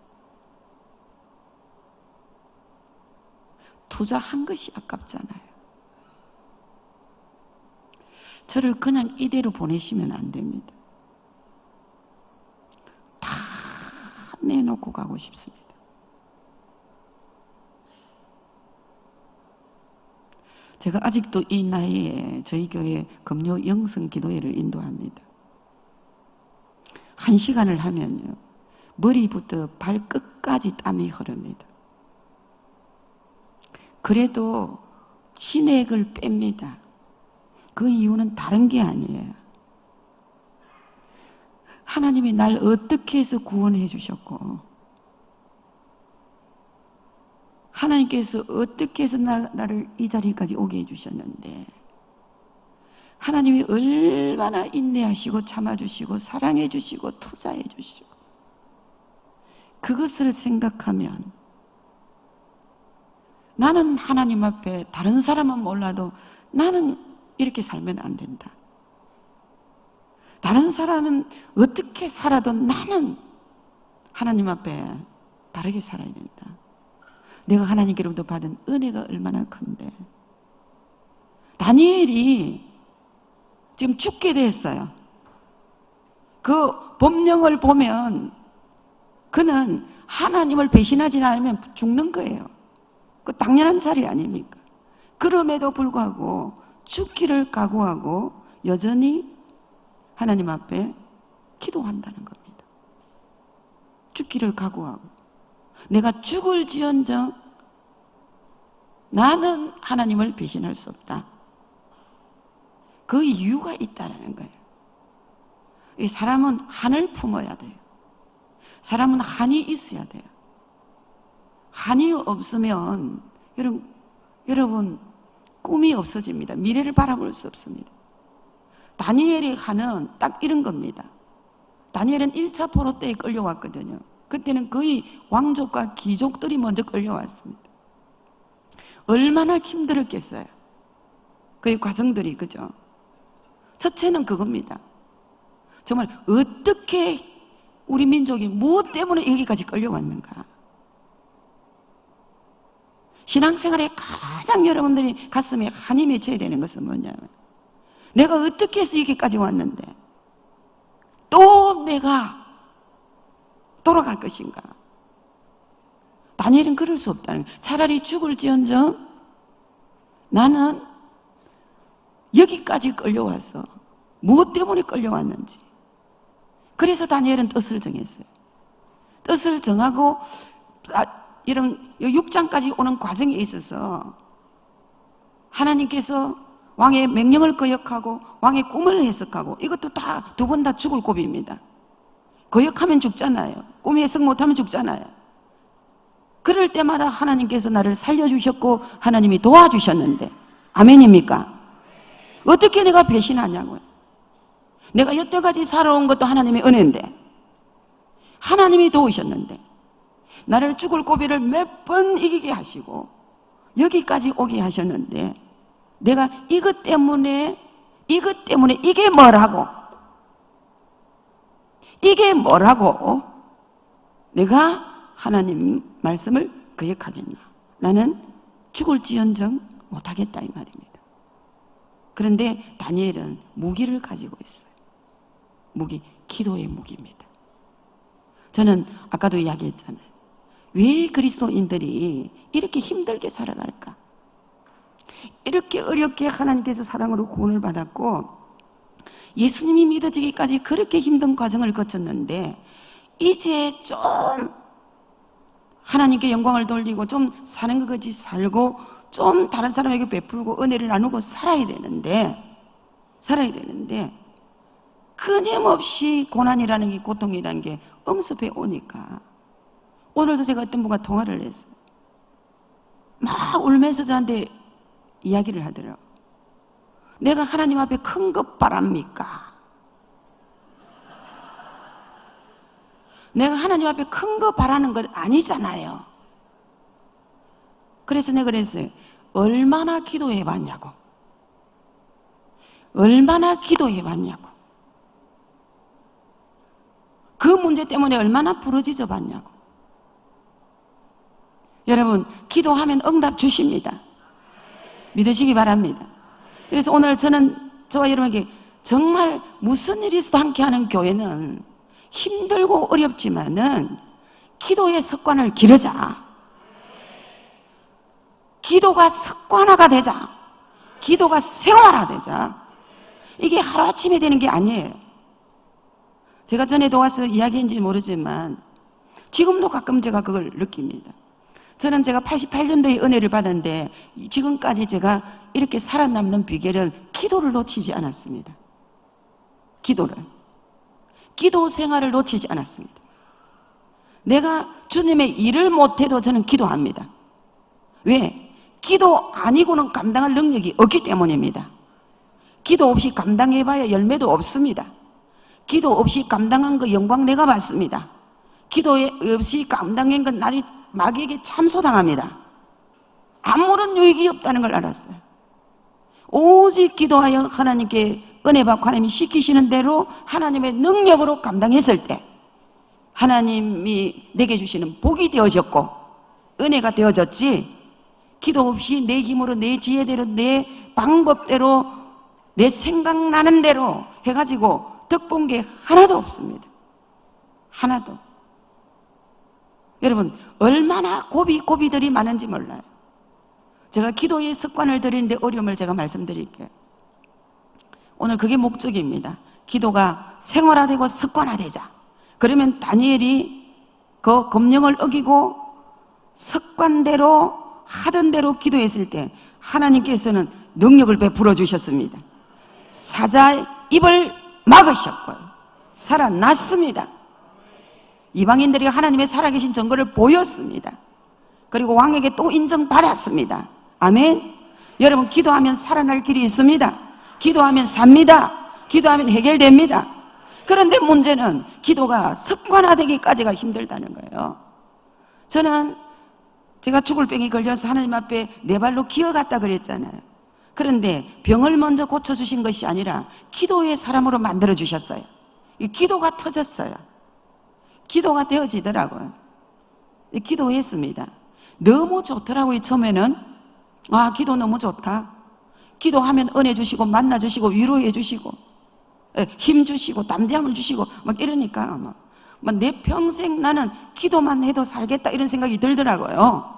투자한 것이 아깝잖아요. 저를 그냥 이대로 보내시면 안 됩니다. 다 내놓고 가고 싶습니다. 제가 아직도 이 나이에 저희 교회 금요 영성 기도회를 인도합니다. 1시간을 하면요 머리부터 발끝까지 땀이 흐릅니다. 그래도 진액을 뺍니다. 그 이유는 다른 게 아니에요. 하나님이 날 어떻게 해서 구원해 주셨고 하나님께서 어떻게 해서 나를 이 자리까지 오게 해주셨는데 하나님이 얼마나 인내하시고 참아주시고 사랑해주시고 투자해주시고 그것을 생각하면 나는 하나님 앞에 다른 사람은 몰라도 나는 이렇게 살면 안 된다. 다른 사람은 어떻게 살아도 나는 하나님 앞에 바르게 살아야 된다. 내가 하나님께로부터 받은 은혜가 얼마나 큰데 다니엘이 지금 죽게 됐어요. 그 법령을 보면 그는 하나님을 배신하지 않으면 죽는 거예요. 그 당연한 자리 아닙니까? 그럼에도 불구하고 죽기를 각오하고 여전히 하나님 앞에 기도한다는 겁니다. 죽기를 각오하고 내가 죽을지언정 나는 하나님을 배신할 수 없다. 그 이유가 있다는 거예요. 이 사람은 한을 품어야 돼요. 사람은 한이 있어야 돼요. 한이 없으면 여러분 꿈이 없어집니다. 미래를 바라볼 수 없습니다. 다니엘의 한은 딱 이런 겁니다. 다니엘은 1차 포로 때에 끌려왔거든요. 그때는 거의 왕족과 귀족들이 먼저 끌려왔습니다. 얼마나 힘들었겠어요. 그 과정들이, 그죠? 첫째는 그겁니다. 정말 어떻게 우리 민족이 무엇 때문에 여기까지 끌려왔는가? 신앙생활에 가장 여러분들이 가슴에 한이 맺혀야 되는 것은 뭐냐면, 내가 어떻게 해서 여기까지 왔는데 또 내가 돌아갈 것인가? 다니엘은 그럴 수 없다는 거예요. 차라리 죽을지언정 나는 여기까지 끌려와서 무엇 때문에 끌려왔는지. 그래서 다니엘은 뜻을 정했어요. 뜻을 정하고 이런 6장까지 오는 과정에 있어서 하나님께서 왕의 명령을 거역하고 왕의 꿈을 해석하고, 이것도 다 두 번 다 죽을 고비입니다. 거역하면 죽잖아요. 꿈 해석 못하면 죽잖아요. 그럴 때마다 하나님께서 나를 살려주셨고 하나님이 도와주셨는데, 아멘입니까? 어떻게 내가 배신하냐고요. 내가 여태까지 살아온 것도 하나님의 은혜인데, 하나님이 도우셨는데, 나를 죽을 고비를 몇 번 이기게 하시고 여기까지 오게 하셨는데, 내가 이것 때문에 이게 뭐라고 내가 하나님 말씀을 거역하겠나? 나는 죽을지언정 못하겠다, 이 말입니다. 그런데 다니엘은 무기를 가지고 있어요. 무기, 기도의 무기입니다. 저는 아까도 이야기했잖아요. 왜 그리스도인들이 이렇게 힘들게 살아갈까? 이렇게 어렵게 하나님께서 사랑으로 구원을 받았고 예수님이 믿어지기까지 그렇게 힘든 과정을 거쳤는데, 이제 좀 하나님께 영광을 돌리고 좀 사는 것 같이 살고 좀 다른 사람에게 베풀고 은혜를 나누고 살아야 되는데 끊임없이 고난이라는 게, 고통이라는 게 엄습해 오니까, 오늘도 제가 어떤 분과 통화를 했어요. 막 울면서 저한테 이야기를 하더라고요. 내가 하나님 앞에 큰 것 바랍니까? 내가 하나님 앞에 큰 거 바라는 것 아니잖아요. 그래서 내가 그랬어요. 얼마나 기도해 봤냐고. 얼마나 기도해 봤냐고. 그 문제 때문에 얼마나 부러지져 봤냐고. 여러분, 기도하면 응답 주십니다. 믿으시기 바랍니다. 그래서 오늘 저는 저와 여러분에게 정말 무슨 일이 있어도 함께하는 교회는 힘들고 어렵지만은 기도의 습관을 기르자. 기도가 습관화가 되자. 기도가 생활화되자. 이게 하루아침에 되는 게 아니에요. 제가 전에도 와서 이야기했는지 모르지만 지금도 가끔 제가 그걸 느낍니다. 저는 제가 88년도에 은혜를 받았는데 지금까지 제가 이렇게 살아남는 비결은 기도를 놓치지 않았습니다. 기도 생활을 놓치지 않았습니다. 내가 주님의 일을 못해도 저는 기도합니다. 왜? 기도 아니고는 감당할 능력이 없기 때문입니다. 기도 없이 감당해봐야 열매도 없습니다. 기도 없이 감당한 거 영광 내가 받습니다. 기도 없이 감당한 건 나중에 마귀에게 참소당합니다. 아무런 유익이 없다는 걸 알았어요. 오직 기도하여 하나님께 은혜 받고 하나님이 시키시는 대로 하나님의 능력으로 감당했을 때 하나님이 내게 주시는 복이 되어졌고 은혜가 되어졌지, 기도 없이 내 힘으로 내 지혜대로 내 방법대로 내 생각나는 대로 해가지고 덕본 게 하나도 없습니다. 하나도. 여러분, 얼마나 고비들이 많은지 몰라요. 제가 기도의 습관을 들이는데 어려움을 제가 말씀드릴게요. 오늘 그게 목적입니다. 기도가 생활화되고 습관화되자. 그러면 다니엘이 그 검령을 어기고 습관대로 하던 대로 기도했을 때 하나님께서는 능력을 베풀어 주셨습니다. 사자의 입을 막으셨고요. 살아났습니다. 이방인들이 하나님의 살아계신 증거를 보였습니다. 그리고 왕에게 또 인정받았습니다. 아멘. 여러분, 기도하면 살아날 길이 있습니다. 기도하면 삽니다. 기도하면 해결됩니다. 그런데 문제는 기도가 습관화되기까지가 힘들다는 거예요. 저는 제가 죽을 병이 걸려서 하나님 앞에 네 발로 기어갔다 그랬잖아요. 그런데 병을 먼저 고쳐주신 것이 아니라 기도의 사람으로 만들어주셨어요. 이 기도가 터졌어요. 기도가 되어지더라고요. 기도했습니다. 너무 좋더라고요. 처음에는 기도 너무 좋다. 기도하면 은혜 주시고 만나 주시고 위로해 주시고 힘 주시고 담대함을 주시고 막 이러니까 막 내 평생 나는 기도만 해도 살겠다 이런 생각이 들더라고요.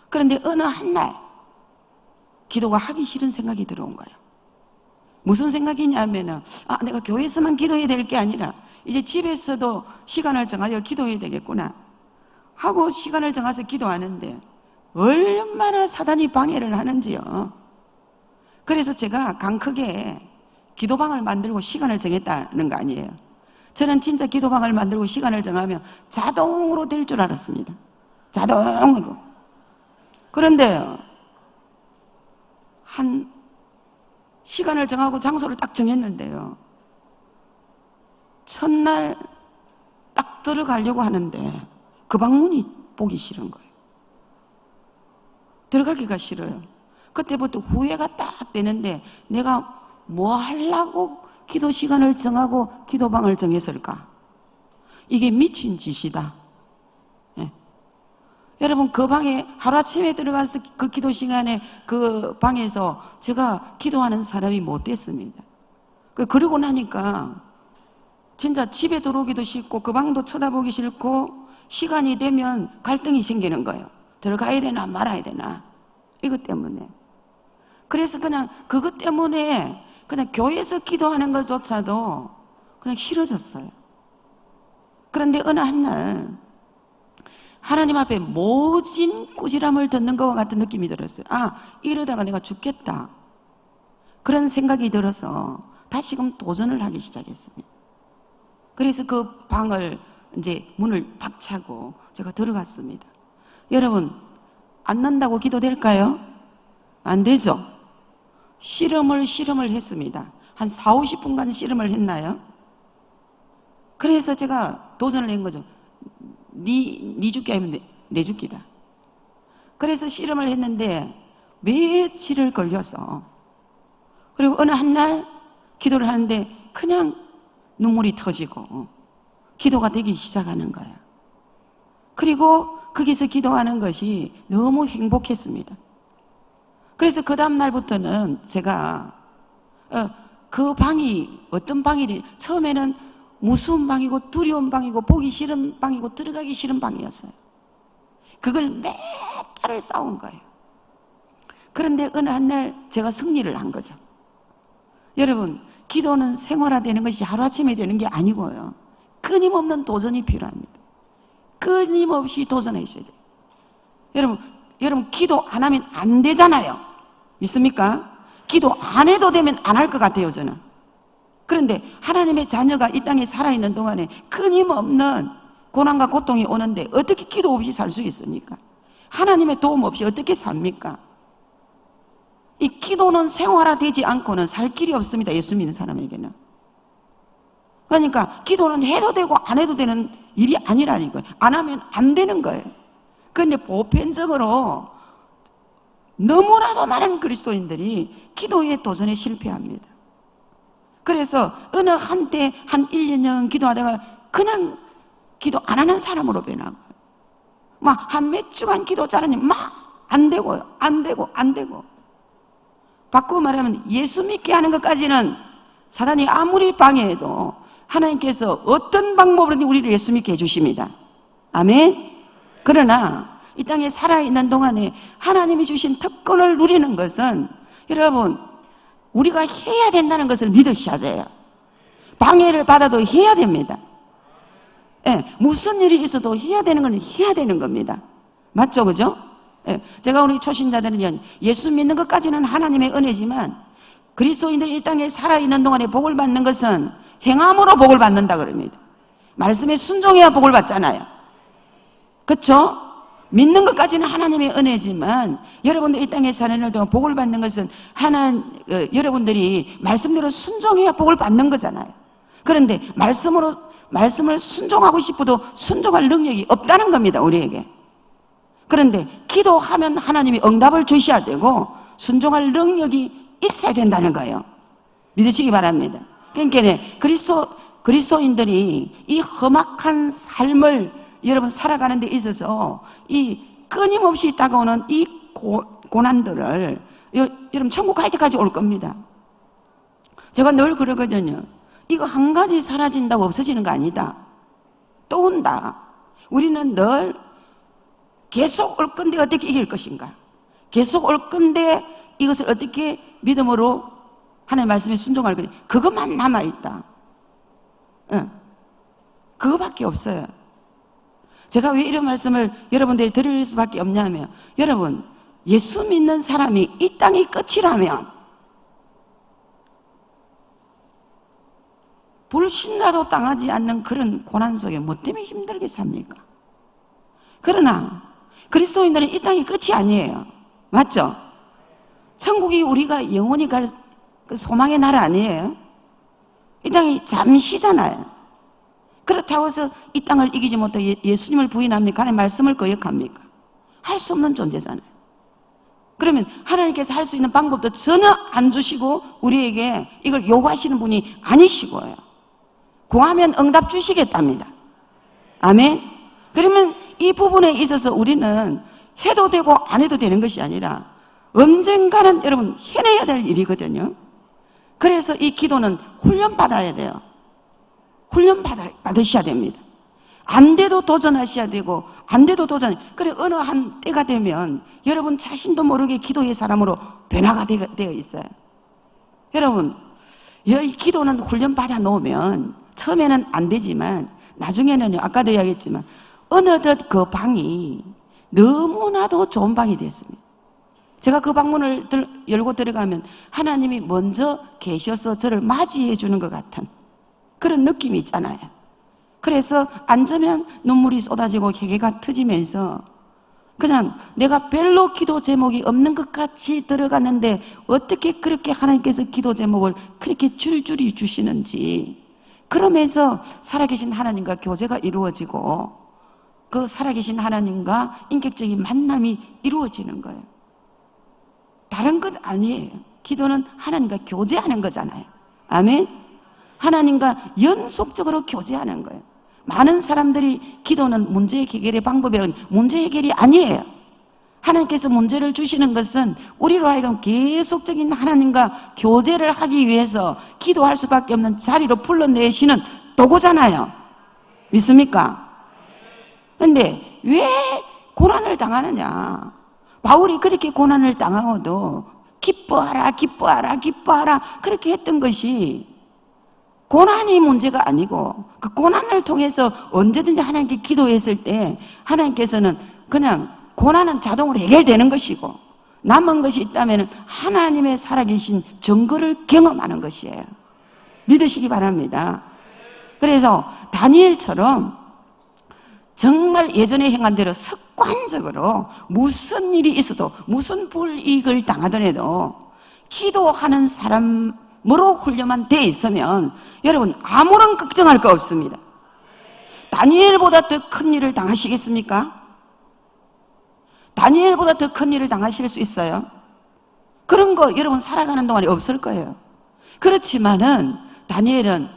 그런데 어느 한날 기도가 하기 싫은 생각이 들어온 거예요. 무슨 생각이냐면은 내가 교회에서만 기도해야 될 게 아니라 이제 집에서도 시간을 정하여 기도해야 되겠구나 하고 시간을 정해서 기도하는데 얼마나 사단이 방해를 하는지요. 그래서 제가 강크게 기도방을 만들고 시간을 정했다는 거 아니에요. 저는 진짜 기도방을 만들고 시간을 정하면 자동으로 될 줄 알았습니다. 자동으로. 그런데 한 시간을 정하고 장소를 딱 정했는데요. 첫날 딱 들어가려고 하는데 그 방문이 보기 싫은 거예요. 들어가기가 싫어요. 그때부터 후회가 딱 되는데 내가 뭐 하려고 기도 시간을 정하고 기도방을 정했을까? 이게 미친 짓이다. 예. 여러분 그 방에 하루아침에 들어가서 그 기도 시간에 그 방에서 제가 기도하는 사람이 못 됐습니다. 그러고 나니까 진짜 집에 들어오기도 싫고 그 방도 쳐다보기 싫고 시간이 되면 갈등이 생기는 거예요. 들어가야 되나 말아야 되나 이것 때문에. 그래서 그냥 그것 때문에 그냥 교회에서 기도하는 것조차도 그냥 싫어졌어요. 그런데 어느 한날 하나님 앞에 모진 꾸지람을 듣는 것과 같은 느낌이 들었어요. 이러다가 내가 죽겠다 그런 생각이 들어서 다시금 도전을 하기 시작했습니다. 그래서 그 방을 이제 문을 박차고 제가 들어갔습니다. 여러분 안 난다고 기도될까요? 안 되죠. 실험을 했습니다. 한 40-50분간 실험을 했나요? 그래서 제가 도전을 한 거죠. 네 죽기 아니면 내 죽기다. 그래서 실험을 했는데 며칠을 걸려서 그리고 어느 한날 기도를 하는데 그냥 눈물이 터지고 기도가 되기 시작하는 거예요. 그리고 거기서 기도하는 것이 너무 행복했습니다. 그래서 그 다음 날부터는 제가 그 방이 어떤 방이지 처음에는 무서운 방이고 두려운 방이고 보기 싫은 방이고 들어가기 싫은 방이었어요. 그걸 몇 달을 싸운 거예요. 그런데 어느 한날 제가 승리를 한 거죠. 여러분 기도는 생활화되는 것이 하루아침에 되는 게 아니고요. 끊임없는 도전이 필요합니다. 끊임없이 도전하셔야 돼요. 여러분 기도 안 하면 안 되잖아요. 믿습니까? 기도 안 해도 되면 안 할 것 같아요 저는. 그런데 하나님의 자녀가 이 땅에 살아있는 동안에 끊임없는 고난과 고통이 오는데 어떻게 기도 없이 살 수 있습니까? 하나님의 도움 없이 어떻게 삽니까? 이 기도는 생활화되지 않고는 살 길이 없습니다. 예수 믿는 사람에게는. 그러니까 기도는 해도 되고 안 해도 되는 일이 아니라니까요. 안 하면 안 되는 거예요. 그런데 보편적으로 너무나도 많은 그리스도인들이 기도의 도전에 실패합니다. 그래서 어느 한때 한 1-2년 기도하다가 그냥 기도 안 하는 사람으로 변하고 막 한 몇 주간 기도 잘하니 막 안 되고요. 안 되고 바꾸고 말하면 예수 믿게 하는 것까지는 사단이 아무리 방해해도 하나님께서 어떤 방법으로든 우리를 예수 믿게 해주십니다. 아멘. 그러나 이 땅에 살아있는 동안에 하나님이 주신 특권을 누리는 것은 여러분 우리가 해야 된다는 것을 믿으셔야 돼요. 방해를 받아도 해야 됩니다. 무슨 일이 있어도 해야 되는 건 해야 되는 겁니다. 맞죠? 그죠? 제가 우리 초신자들은 예수 믿는 것까지는 하나님의 은혜지만 그리스도인들이 이 땅에 살아있는 동안에 복을 받는 것은 행함으로 복을 받는다 그럽니다. 말씀에 순종해야 복을 받잖아요. 그렇죠? 믿는 것까지는 하나님의 은혜지만 여러분들이 이 땅에 사는 동안 복을 받는 것은 여러분들이 말씀대로 순종해야 복을 받는 거잖아요. 그런데 말씀을 순종하고 싶어도 순종할 능력이 없다는 겁니다, 우리에게. 그런데 기도하면 하나님이 응답을 주셔야 되고 순종할 능력이 있어야 된다는 거예요. 믿으시기 바랍니다. 그러니까 그리스도인들이 이 험악한 삶을 여러분 살아가는 데 있어서 이 끊임없이 다가오는 이 고난들을 여러분 천국 갈 때까지 올 겁니다. 제가 늘 그러거든요. 이거 한 가지 사라진다고 없어지는 거 아니다. 또 온다. 우리는 늘 계속 올 건데 어떻게 이길 것인가? 계속 올 건데 이것을 어떻게 믿음으로 하나님의 말씀에 순종할 것인가? 그것만 남아있다. 그거밖에 없어요. 제가 왜 이런 말씀을 여러분들이 드릴 수밖에 없냐면, 여러분, 예수 믿는 사람이 이 땅이 끝이라면 불신나도 당하지 않는 그런 고난 속에 뭐 때문에 힘들게 삽니까? 그러나 그리스도인들은 이 땅이 끝이 아니에요. 맞죠? 천국이 우리가 영원히 갈 그 소망의 나라 아니에요? 이 땅이 잠시잖아요. 그렇다고 해서 이 땅을 이기지 못하고 예수님을 부인합니까? 하나님의 말씀을 거역합니까? 할 수 없는 존재잖아요. 그러면 하나님께서 할 수 있는 방법도 전혀 안 주시고 우리에게 이걸 요구하시는 분이 아니시고요. 구하면 응답 주시겠답니다. 아멘. 그러면 이 부분에 있어서 우리는 해도 되고 안 해도 되는 것이 아니라 언젠가는 여러분 해내야 될 일이거든요. 그래서 이 기도는 훈련받아야 돼요. 훈련받으셔야 됩니다. 안 돼도 도전하셔야 되고 안 돼도 도전. 그래 어느 한 때가 되면 여러분 자신도 모르게 기도의 사람으로 변화가 되어 있어요. 여러분 이 기도는 훈련받아 놓으면 처음에는 안 되지만 나중에는요, 아까도 이야기했지만 어느덧 그 방이 너무나도 좋은 방이 됐습니다. 제가 그 방문을 열고 들어가면 하나님이 먼저 계셔서 저를 맞이해 주는 것 같은 그런 느낌이 있잖아요. 그래서 앉으면 눈물이 쏟아지고 회개가 터지면서 그냥 내가 별로 기도 제목이 없는 것 같이 들어갔는데 어떻게 그렇게 하나님께서 기도 제목을 그렇게 줄줄이 주시는지, 그러면서 살아계신 하나님과 교제가 이루어지고 그 살아계신 하나님과 인격적인 만남이 이루어지는 거예요. 다른 것 아니에요. 기도는 하나님과 교제하는 거잖아요. 아멘. 하나님과 연속적으로 교제하는 거예요. 많은 사람들이 기도는 문제 해결의 방법이라고, 문제 해결이 아니에요. 하나님께서 문제를 주시는 것은 우리로 하여금 계속적인 하나님과 교제를 하기 위해서 기도할 수밖에 없는 자리로 불러내시는 도구잖아요. 믿습니까? 근데 왜 고난을 당하느냐? 바울이 그렇게 고난을 당하고도 기뻐하라, 기뻐하라, 기뻐하라 그렇게 했던 것이 고난이 문제가 아니고, 그 고난을 통해서 언제든지 하나님께 기도했을 때 하나님께서는 그냥 고난은 자동으로 해결되는 것이고 남은 것이 있다면 하나님의 살아계신 증거를 경험하는 것이에요. 믿으시기 바랍니다. 그래서 다니엘처럼 정말 예전에 행한 대로 습관적으로 무슨 일이 있어도 무슨 불이익을 당하더라도 기도하는 사람으로 훈련만 돼 있으면 여러분 아무런 걱정할 거 없습니다. 다니엘보다 더 큰 일을 당하시겠습니까? 다니엘보다 더 큰 일을 당하실 수 있어요? 그런 거 여러분 살아가는 동안에 없을 거예요. 그렇지만은 다니엘은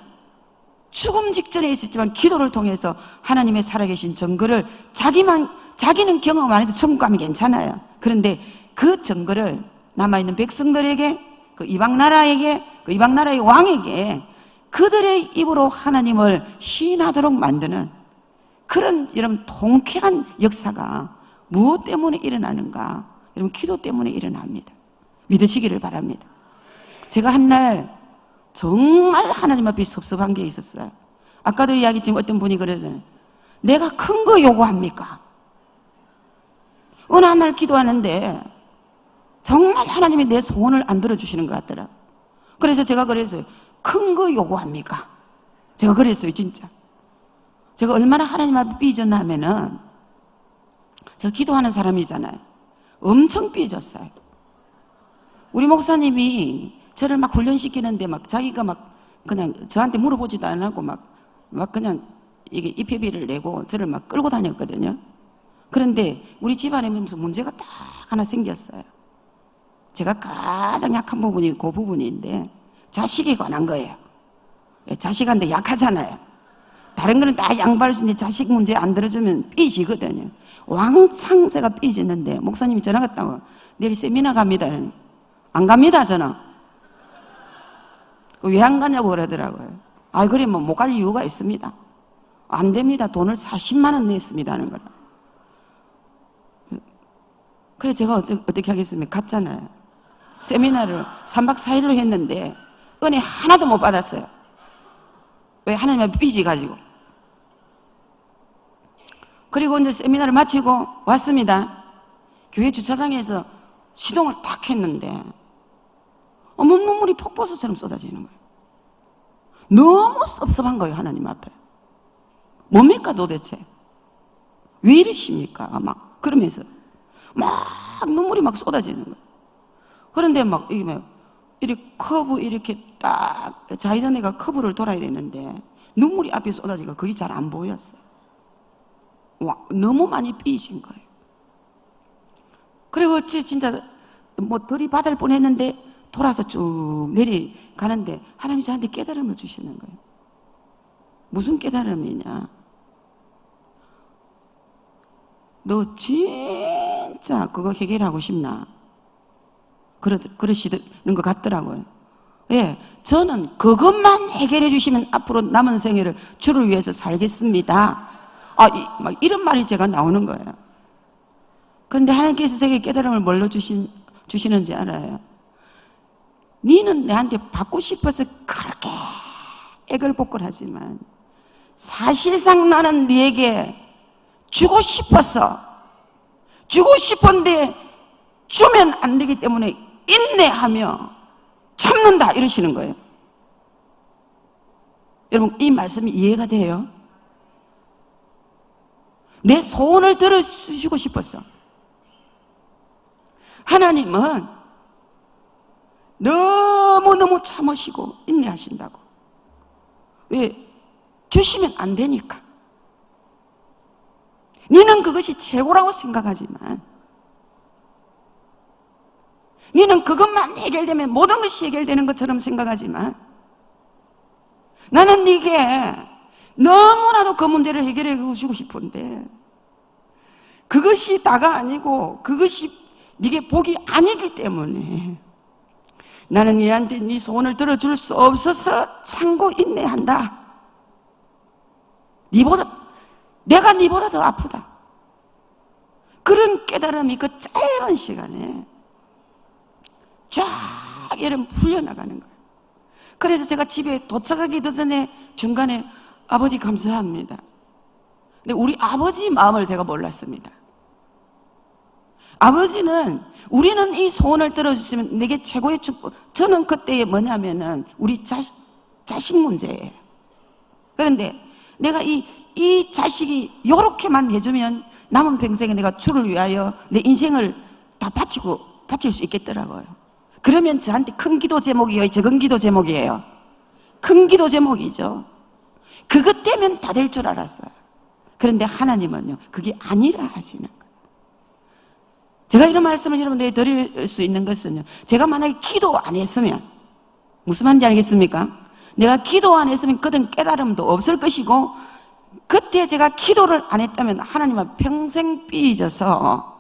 죽음 직전에 있었지만 기도를 통해서 하나님의 살아계신 증거를 자기는 경험 안 해도 천국 가면 괜찮아요. 그런데 그 증거를 남아있는 백성들에게, 그 이방 나라에게, 그 이방 나라의 왕에게 그들의 입으로 하나님을 시인하도록 만드는 그런 여러분 통쾌한 역사가 무엇 때문에 일어나는가? 여러분 기도 때문에 일어납니다. 믿으시기를 바랍니다. 제가 한날 정말 하나님 앞에 섭섭한 게 있었어요. 아까도 이야기했지만 어떤 분이 그러잖아요. 내가 큰 거 요구합니까? 어느 한 날 기도하는데 정말 하나님이 내 소원을 안 들어주시는 것 같더라. 그래서 제가 그랬어요. 큰 거 요구합니까? 제가 그랬어요, 진짜. 제가 얼마나 하나님 앞에 삐졌나 하면은 제가 기도하는 사람이잖아요. 엄청 삐졌어요. 우리 목사님이 저를 막 훈련시키는데 막 자기가 막 그냥 저한테 물어보지도 안 하고 막 그냥 이게 입회비를 내고 저를 막 끌고 다녔거든요. 그런데 우리 집안에 무슨 문제가 딱 하나 생겼어요. 제가 가장 약한 부분이 그 부분인데 자식에 관한 거예요. 자식한테 약하잖아요. 다른 거는 다 양보할 수 있는데 자식 문제 안 들어주면 삐지거든요. 왕창 제가 삐지는데 목사님이 전화 갔다고 내일 세미나 갑니다. 안 갑니다 저는. 왜 안 가냐고 그러더라고요. 아 그러면 못 갈 이유가 있습니다. 안 됩니다. 돈을 40만 원 냈습니다 하는 거라. 그래 제가 어떻게 하겠습니까? 갔잖아요. 세미나를 3박 4일로 했는데 은혜 하나도 못 받았어요. 왜? 하나님의 빚이 가지고. 그리고 이제 세미나를 마치고 왔습니다. 교회 주차장에서 시동을 딱 했는데 눈물이 폭포수처럼 쏟아지는 거예요. 너무 섭섭한 거예요. 하나님 앞에. 뭡니까 도대체? 왜 이러십니까? 막 그러면서 막 눈물이 막 쏟아지는 거예요. 그런데 막 이렇게 커브 이렇게 딱 좌회전해가 커브를 돌아야 되는데 눈물이 앞에 쏟아지니까 그게 잘 안 보였어요. 와, 너무 많이 삐진 거예요. 그리고 어찌 진짜 뭐 들이받을 뻔했는데 돌아서 쭉 내려가는데 하나님이 저한테 깨달음을 주시는 거예요. 무슨 깨달음이냐? 너 진짜 그거 해결하고 싶나? 그러시는 것 같더라고요. 예, 저는 그것만 해결해 주시면 앞으로 남은 생애를 주를 위해서 살겠습니다. 막 이런 말이 제가 나오는 거예요. 그런데 하나님께서 제게 깨달음을 뭘로 주시는지 알아요? 니는 내한테 받고 싶어서 그렇게 애걸복걸하지만 사실상 나는 네에게 주고 싶었는데 주면 안 되기 때문에 인내하며 참는다 이러시는 거예요. 여러분 이 말씀이 이해가 돼요? 내 소원을 들어주시고 싶었어. 하나님은 너무너무 참으시고 인내하신다고. 왜? 주시면 안 되니까. 너는 그것이 최고라고 생각하지만 너는 그것만 해결되면 모든 것이 해결되는 것처럼 생각하지만 나는 네게 너무나도 그 문제를 해결해 주고 싶은데 그것이 다가 아니고 그것이 네게 복이 아니기 때문에 나는 네한테 네 소원을 들어줄 수 없어서 참고 인내한다. 내가 네보다 더 아프다. 그런 깨달음이 그 짧은 시간에 쫙 이런 풀려나가는 거예요. 그래서 제가 집에 도착하기도 전에 중간에 아버지 감사합니다. 근데 우리 아버지 마음을 제가 몰랐습니다. 아버지는 우리는 이 소원을 들어주시면 내게 최고의 축복. 저는 그때 뭐냐면은 우리 자식 문제예요. 그런데 내가 이 자식이 요렇게만 해주면 남은 평생에 내가 주를 위하여 내 인생을 다 바칠 수 있겠더라고요. 그러면 저한테 큰 기도 제목이에요? 적은 기도 제목이에요? 큰 기도 제목이죠. 그것 때문에 다 될 줄 알았어요. 그런데 하나님은요, 그게 아니라 하시는 거예요. 제가 이런 말씀을 여러분들에게 드릴 수 있는 것은요, 제가 만약에 기도 안 했으면, 무슨 말인지 알겠습니까? 내가 기도 안 했으면 그런 깨달음도 없을 것이고, 그때 제가 기도를 안 했다면 하나님은 평생 삐져서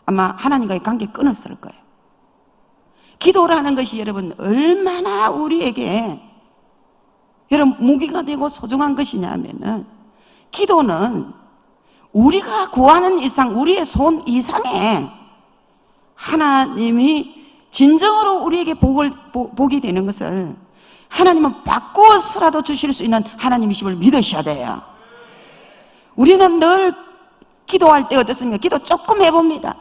아마 하나님과의 관계 끊었을 거예요. 기도라는 것이 여러분 얼마나 우리에게 여러분 무기가 되고 소중한 것이냐면은 기도는 우리가 구하는 이상 우리의 손 이상에 하나님이 진정으로 우리에게 복이 되는 것을 하나님은 바꾸어서라도 주실 수 있는 하나님이심을 믿으셔야 돼요. 우리는 늘 기도할 때 어떻습니까? 기도 조금 해봅니다.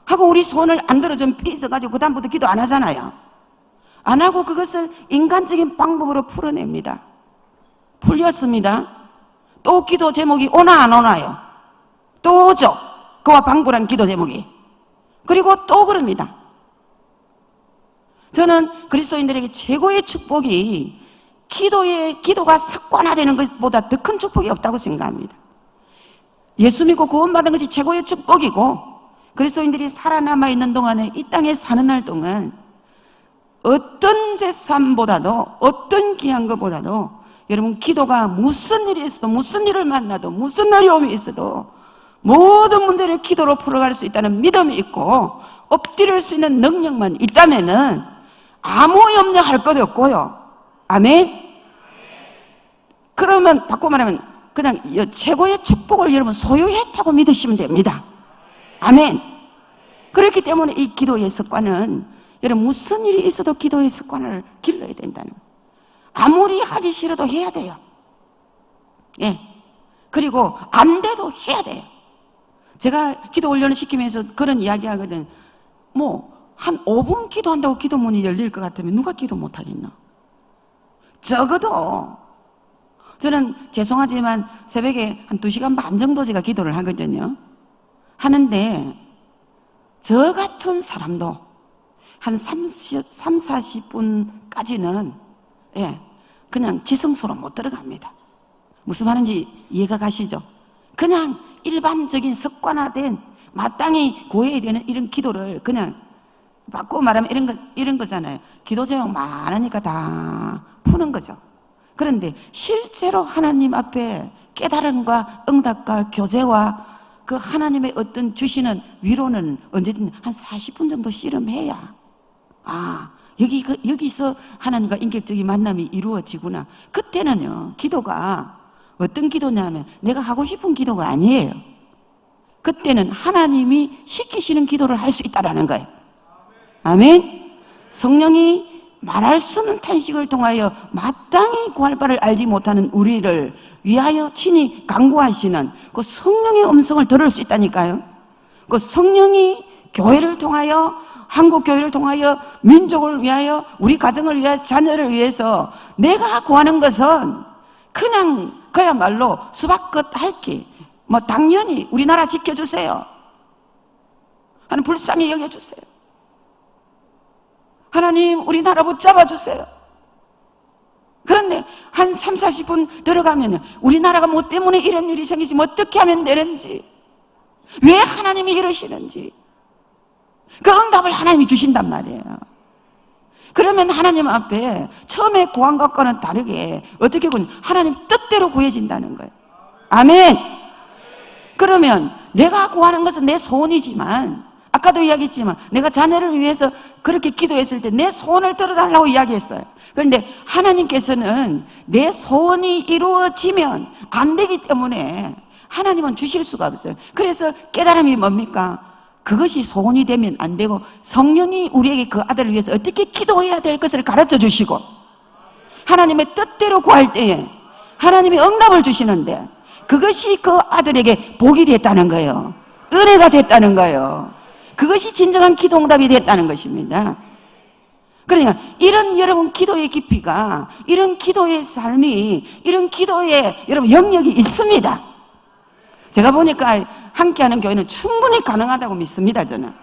하고 우리 손을 안 들어주면 삐져가지고 그 다음부터 기도 안 하잖아요. 안 하고 그것을 인간적인 방법으로 풀어냅니다. 풀렸습니다. 또 기도 제목이 오나 안 오나요? 또 오죠. 그와 방불한 기도 제목이. 그리고 또 그럽니다. 저는 그리스도인들에게 최고의 축복이 기도가 습관화되는 것보다 더 큰 축복이 없다고 생각합니다. 예수 믿고 구원받은 것이 최고의 축복이고, 그리스도인들이 살아남아 있는 동안에 이 땅에 사는 날 동안 어떤 재산보다도, 어떤 귀한 것보다도 여러분, 기도가 무슨 일이 있어도, 무슨 일을 만나도, 무슨 어려움이 있어도 모든 문제를 기도로 풀어갈 수 있다는 믿음이 있고 엎드릴 수 있는 능력만 있다면은 아무 염려할 것 없고요. 아멘? 그러면 바꿔 말하면 그냥 최고의 축복을 여러분 소유했다고 믿으시면 됩니다. 아멘. 그렇기 때문에 이 기도의 습관은 여러분 무슨 일이 있어도 기도의 습관을 길러야 된다는 거예요. 아무리 하기 싫어도 해야 돼요. 예. 그리고 안 돼도 해야 돼요. 제가 기도 훈련을 시키면서 그런 이야기 하거든. 한 5분 기도한다고 기도문이 열릴 것 같으면 누가 기도 못 하겠나? 적어도 저는 죄송하지만 새벽에 한 2시간 반 정도 제가 기도를 하거든요. 하는데 저 같은 사람도 한 40분까지는 그냥 지성소로 못 들어갑니다. 무슨 말인지 이해가 가시죠? 그냥 일반적인 습관화된 마땅히 구해야 되는 이런 기도를 그냥 바꿔 말하면 이런 거잖아요. 기도 제목 많으니까 다 푸는 거죠. 그런데 실제로 하나님 앞에 깨달음과 응답과 교제와 그 하나님의 어떤 주시는 위로는 언제든 한 40분 정도 씨름해야 여기서 하나님과 인격적인 만남이 이루어지구나. 그때는요, 기도가 어떤 기도냐면 내가 하고 싶은 기도가 아니에요. 그때는 하나님이 시키시는 기도를 할 수 있다는 거예요. 아멘. 성령이 말할 수 없는 탄식을 통하여 마땅히 구할 바를 알지 못하는 우리를 위하여 친히 간구하시는 그 성령의 음성을 들을 수 있다니까요. 그 성령이 교회를 통하여, 한국 교회를 통하여, 민족을 위하여, 우리 가정을 위하여, 자녀를 위해서 내가 구하는 것은 그냥 그야말로 수박끝 핥기, 당연히 우리나라 지켜주세요 하는 불쌍히 여겨주세요. 하나님 우리나라 붙잡아 주세요. 그런데 한 3, 40분 들어가면 우리나라가 뭐 때문에 이런 일이 생기시면 어떻게 하면 되는지, 왜 하나님이 이러시는지 그 응답을 하나님이 주신단 말이에요. 그러면 하나님 앞에 처음에 구한 것과는 다르게 어떻게 보면 하나님 뜻대로 구해진다는 거예요. 아멘. 그러면 내가 구하는 것은 내 소원이지만, 아까도 이야기했지만 내가 자녀를 위해서 그렇게 기도했을 때 내 소원을 들어달라고 이야기했어요. 그런데 하나님께서는 내 소원이 이루어지면 안 되기 때문에 하나님은 주실 수가 없어요. 그래서 깨달음이 뭡니까? 그것이 소원이 되면 안 되고 성령이 우리에게 그 아들을 위해서 어떻게 기도해야 될 것을 가르쳐 주시고 하나님의 뜻대로 구할 때에 하나님이 응답을 주시는데 그것이 그 아들에게 복이 됐다는 거예요. 은혜가 됐다는 거예요. 그것이 진정한 기도 응답이 됐다는 것입니다. 그러니까 이런 여러분 기도의 깊이가, 이런 기도의 삶이, 이런 기도의 여러분 영역이 있습니다. 제가 보니까 함께하는 교회는 충분히 가능하다고 믿습니다. 저는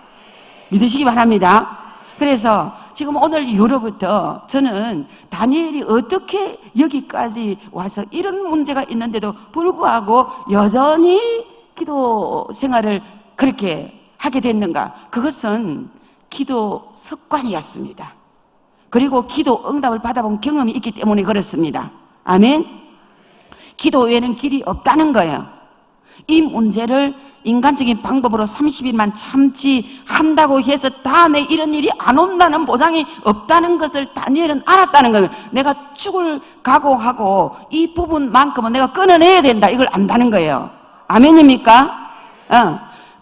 믿으시기 바랍니다. 그래서 지금 오늘 이후로부터 저는 다니엘이 어떻게 여기까지 와서 이런 문제가 있는데도 불구하고 여전히 기도 생활을 그렇게 하게 됐는가? 그것은 기도 습관이었습니다. 그리고 기도 응답을 받아본 경험이 있기 때문에 그렇습니다. 아멘. 기도 외에는 길이 없다는 거예요. 이 문제를 인간적인 방법으로 30일만 참지 한다고 해서 다음에 이런 일이 안 온다는 보장이 없다는 것을 다니엘은 알았다는 거예요. 내가 죽을 각오하고 이 부분만큼은 내가 끊어내야 된다, 이걸 안다는 거예요. 아멘입니까?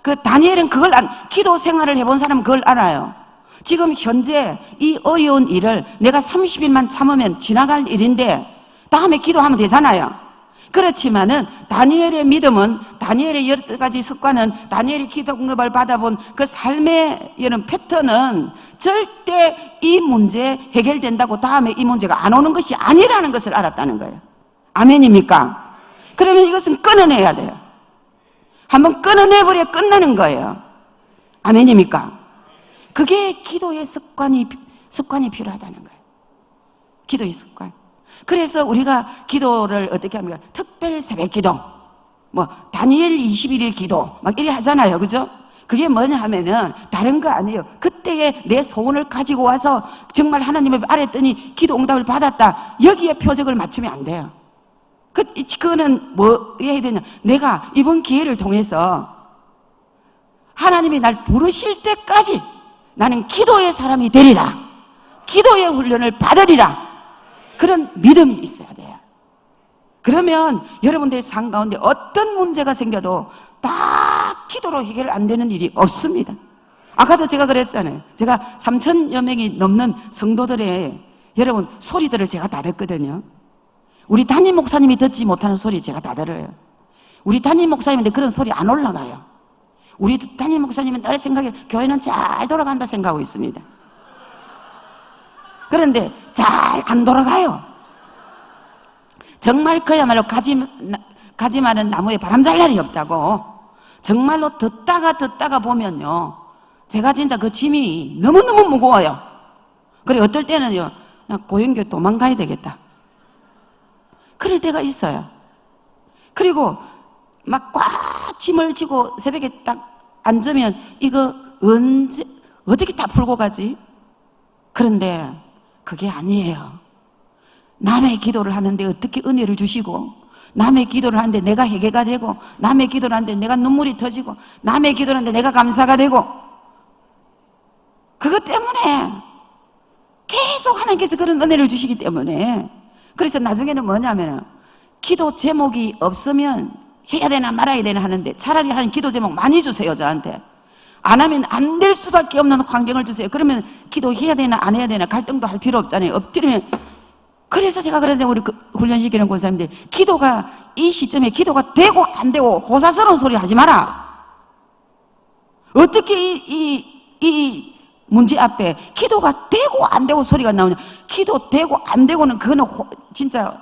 그 다니엘은 그걸 기도 생활을 해본 사람은 그걸 알아요. 지금 현재 이 어려운 일을 내가 30일만 참으면 지나갈 일인데 다음에 기도하면 되잖아요. 그렇지만은 다니엘의 믿음은, 다니엘의 여러 가지 습관은, 다니엘이 기도 응답을 받아본 그 삶의 이런 패턴은 절대 이 문제 해결된다고 다음에 이 문제가 안 오는 것이 아니라는 것을 알았다는 거예요. 아멘입니까? 그러면 이것은 끊어내야 돼요. 한번 끊어내버려 끝나는 거예요. 아멘입니까? 그게 기도의 습관이 습관이 필요하다는 거예요. 기도의 습관. 그래서 우리가 기도를 어떻게 합니까? 특별 새벽 기도, 뭐 다니엘 21일 기도 막 이래 하잖아요. 그죠? 그게 뭐냐 하면은 다른 거 아니에요. 그때의 내 소원을 가지고 와서 정말 하나님의 아랬더니 기도 응답을 받았다. 여기에 표적을 맞추면 안 돼요. 그거는 뭐 해야 되냐? 내가 이번 기회를 통해서 하나님이 날 부르실 때까지 나는 기도의 사람이 되리라. 기도의 훈련을 받으리라. 그런 믿음이 있어야 돼요. 그러면 여러분들의 삶 가운데 어떤 문제가 생겨도 다 기도로 해결 안 되는 일이 없습니다. 아까도 제가 그랬잖아요. 제가 3,000여 명이 넘는 성도들의 여러분 소리들을 제가 다 듣거든요. 우리 담임 목사님이 듣지 못하는 소리 제가 다 들어요. 우리 담임 목사님인데 그런 소리 안 올라가요. 우리 담임 목사님은 늘 생각해 교회는 잘 돌아간다 생각하고 있습니다. 그런데 잘 안 돌아가요. 정말 그야말로 가지 많은 나무에 바람 잘 날이 없다고. 정말로 듣다가 보면요, 제가 진짜 그 짐이 너무너무 무거워요. 그래 어떨 때는요, 그냥 고영교 도망가야 되겠다 그럴 때가 있어요. 그리고 막 꽉 짐을 지고 새벽에 딱 앉으면 이거 언제 어떻게 다 풀고 가지? 그런데 그게 아니에요. 남의 기도를 하는데 어떻게 은혜를 주시고, 남의 기도를 하는데 내가 회개가 되고, 남의 기도를 하는데 내가 눈물이 터지고, 남의 기도를 하는데 내가 감사가 되고, 그것 때문에 계속 하나님께서 그런 은혜를 주시기 때문에. 그래서 나중에는 뭐냐면 기도 제목이 없으면 해야 되나 말아야 되나 하는데 차라리 하나님 기도 제목 많이 주세요. 저한테 안 하면 안 될 수밖에 없는 환경을 주세요. 그러면 기도해야 되나 안 해야 되나 갈등도 할 필요 없잖아요. 엎드리면. 그래서 제가 그랬는데 우리 훈련시키는 권사님들, 기도가 이 시점에 기도가 되고 안 되고 호사스러운 소리 하지 마라. 어떻게 이 문제 앞에 기도가 되고 안 되고 소리가 나오냐? 기도 되고 안 되고는 그거는 진짜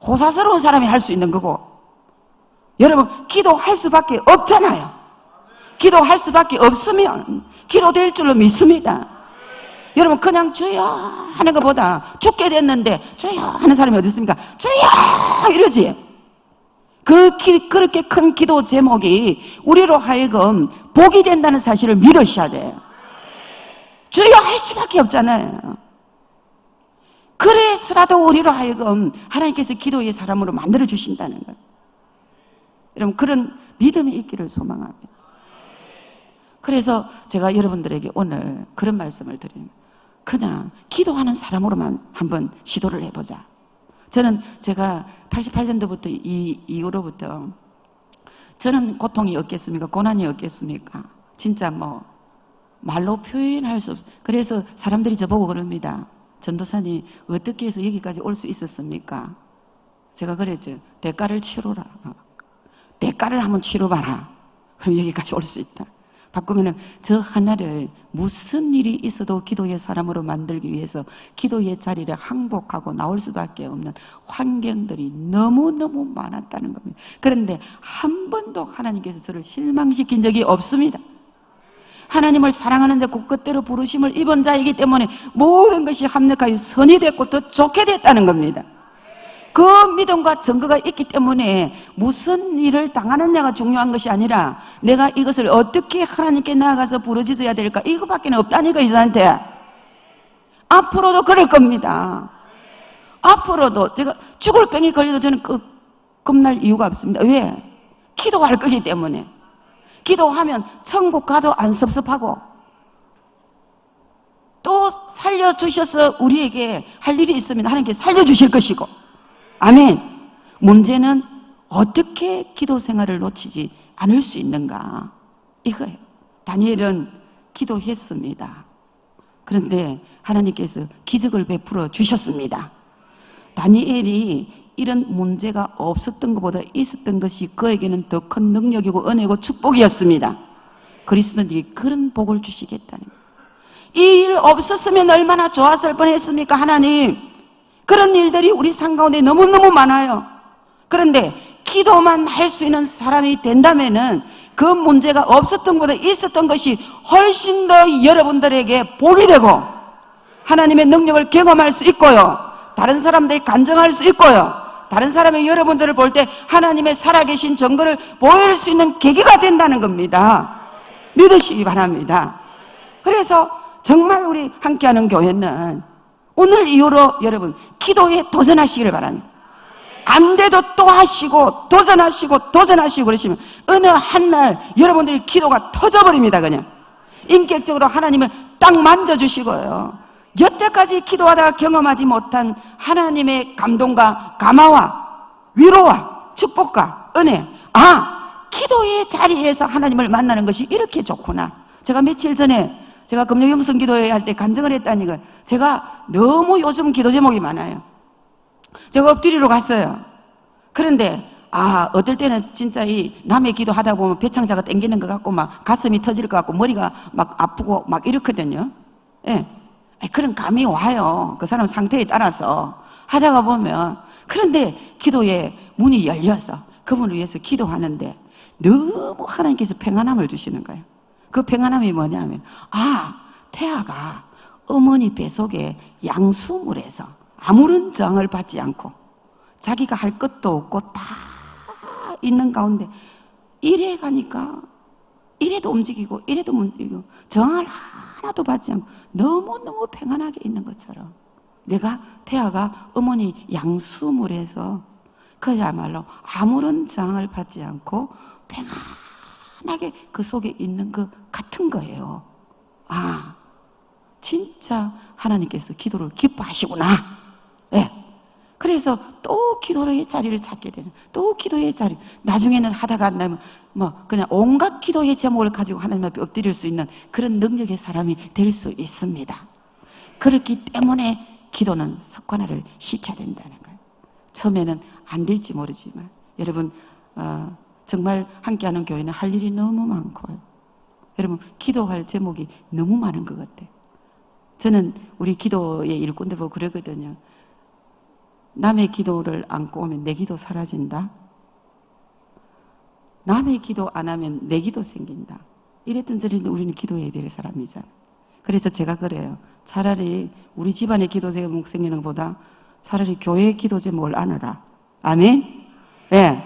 호사스러운 사람이 할 수 있는 거고, 여러분 기도할 수밖에 없잖아요. 기도할 수밖에 없으면 기도될 줄로 믿습니다. 여러분 그냥 주여 하는 것보다 죽게 됐는데 주여 하는 사람이 어디 있습니까? 주여 이러지. 그렇게 큰 기도 제목이 우리로 하여금 복이 된다는 사실을 믿으셔야 돼요. 주여 할 수밖에 없잖아요. 그래서라도 우리로 하여금 하나님께서 기도의 사람으로 만들어 주신다는 거예요. 여러분 그런 믿음이 있기를 소망합니다. 그래서 제가 여러분들에게 오늘 그런 말씀을 드립니다. 그냥 기도하는 사람으로만 한번 시도를 해보자. 저는 제가 88년도부터 이후로부터 저는 고통이 없겠습니까? 고난이 없겠습니까? 진짜 뭐 말로 표현할 수 없어요. 그래서 사람들이 저보고 그럽니다. 전도사님 어떻게 해서 여기까지 올 수 있었습니까? 제가 그랬죠. 대가를 치러라. 대가를 한번 치러봐라. 그럼 여기까지 올 수 있다. 바꾸면은 저 하나를 무슨 일이 있어도 기도의 사람으로 만들기 위해서 기도의 자리를 항복하고 나올 수밖에 없는 환경들이 너무너무 많았다는 겁니다. 그런데 한 번도 하나님께서 저를 실망시킨 적이 없습니다. 하나님을 사랑하는데 그것대로 부르심을 입은 자이기 때문에 모든 것이 합력하여 선이 됐고 더 좋게 됐다는 겁니다. 그 믿음과 증거가 있기 때문에 무슨 일을 당하느냐가 중요한 것이 아니라 내가 이것을 어떻게 하나님께 나아가서 부르짖어야 될까, 이거밖에 없다니까. 이 사람한테 앞으로도 그럴 겁니다. 앞으로도 제가 죽을 병이 걸려도 저는 겁날 이유가 없습니다. 왜? 기도할 거기 때문에. 기도하면 천국 가도 안 섭섭하고 또 살려주셔서 우리에게 할 일이 있으면 하나님께 살려주실 것이고. 아멘. 문제는 어떻게 기도 생활을 놓치지 않을 수 있는가, 이거예요. 다니엘은 기도했습니다. 그런데 하나님께서 기적을 베풀어 주셨습니다. 다니엘이 이런 문제가 없었던 것보다 있었던 것이 그에게는 더 큰 능력이고 은혜고 축복이었습니다. 그리스도인들이 그런 복을 주시겠다는 거예요. 이 일 없었으면 얼마나 좋았을 뻔했습니까? 하나님, 그런 일들이 우리 삶 가운데 너무너무 많아요. 그런데 기도만 할 수 있는 사람이 된다면은 그 문제가 없었던 것보다 있었던 것이 훨씬 더 여러분들에게 복이 되고 하나님의 능력을 경험할 수 있고요, 다른 사람들이 간증할 수 있고요, 다른 사람의 여러분들을 볼 때 하나님의 살아계신 증거를 보일 수 있는 계기가 된다는 겁니다. 믿으시기 바랍니다. 그래서 정말 우리 함께하는 교회는 오늘 이후로 여러분 기도에 도전하시기를 바랍니다. 안 돼도 또 하시고 도전하시고 그러시면 어느 한날 여러분들이 기도가 터져버립니다. 그냥 인격적으로 하나님을 딱 만져주시고요, 여태까지 기도하다가 경험하지 못한 하나님의 감동과 감화와 위로와 축복과 은혜, 기도의 자리에서 하나님을 만나는 것이 이렇게 좋구나. 제가 며칠 전에 제가 금요영성 기도회 할 때 간증을 했다니까, 제가 너무 요즘 기도 제목이 많아요. 제가 엎드리러 갔어요. 그런데 어떨 때는 진짜 이 남의 기도하다 보면 배창자가 땡기는 것 같고 막 가슴이 터질 것 같고 머리가 막 아프고 막 이렇거든요. 예. 그런 감이 와요. 그 사람 상태에 따라서 하다가 보면. 그런데 기도의 문이 열려서 그분을 위해서 기도하는데 너무 하나님께서 평안함을 주시는 거예요. 그 평안함이 뭐냐면 태아가 어머니 뱃속에 양수물에서 아무런 저항을 받지 않고 자기가 할 것도 없고 다 있는 가운데 이래 가니까 이래도 움직이고 이래도 움직이고 저항을 하나도 받지 않고 너무너무 평안하게 있는 것처럼 태아가 어머니 양수물에서 그야말로 아무런 저항을 받지 않고 평안하게 그 속에 있는 것 같은 거예요. 진짜 하나님께서 기도를 기뻐하시구나. 네. 그래서 또 기도의 자리를 찾게 되는, 또 기도의 자리. 나중에는 하다가 안 나면 그냥 온갖 기도의 제목을 가지고 하나님 앞에 엎드릴 수 있는 그런 능력의 사람이 될 수 있습니다. 그렇기 때문에 기도는 습관화를 시켜야 된다는 거예요. 처음에는 안 될지 모르지만 여러분 정말 함께하는 교회는 할 일이 너무 많고요. 여러분 기도할 제목이 너무 많은 것 같아요. 저는 우리 기도의 일꾼들 보고 그러거든요. 남의 기도를 안고 오면 내 기도 사라진다. 남의 기도 안 하면 내 기도 생긴다. 이랬던 저랬던 우리는 기도해야 될 사람이잖아요. 그래서 제가 그래요. 차라리 우리 집안의 기도 제목 생기는 것보다 차라리 교회의 기도 제목을 안으라. 아멘? 네.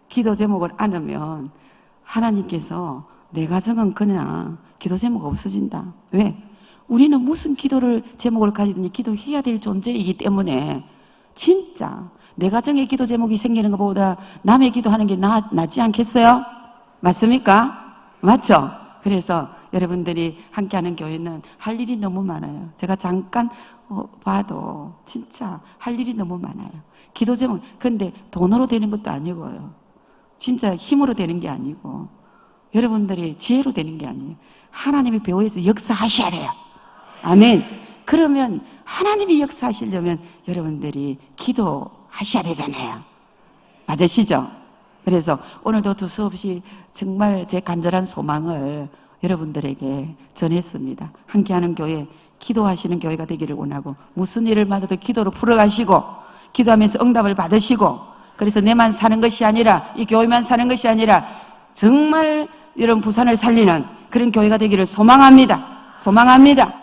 기도 제목을 안으면 하나님께서 내 가정은 그냥 기도 제목 없어진다. 왜? 우리는 무슨 기도를 제목을 가지든지 기도해야 될 존재이기 때문에 진짜 내 가정의 기도 제목이 생기는 것보다 남의 기도하는 게 낫지 않겠어요? 맞습니까? 맞죠? 그래서 여러분들이 함께하는 교회는 할 일이 너무 많아요. 제가 잠깐 봐도 진짜 할 일이 너무 많아요. 기도 제목, 근데 돈으로 되는 것도 아니고요. 진짜 힘으로 되는 게 아니고 여러분들이 지혜로 되는 게 아니에요. 하나님의 배후에서 역사하셔야 돼요. 아멘. 그러면 하나님이 역사하시려면 여러분들이 기도하셔야 되잖아요. 맞으시죠? 그래서 오늘도 두서없이 정말 제 간절한 소망을 여러분들에게 전했습니다. 함께하는 교회, 기도하시는 교회가 되기를 원하고 무슨 일을 받아도 기도로 풀어가시고 기도하면서 응답을 받으시고 그래서 내만 사는 것이 아니라 이 교회만 사는 것이 아니라 정말 여러분 부산을 살리는 그런 교회가 되기를 소망합니다.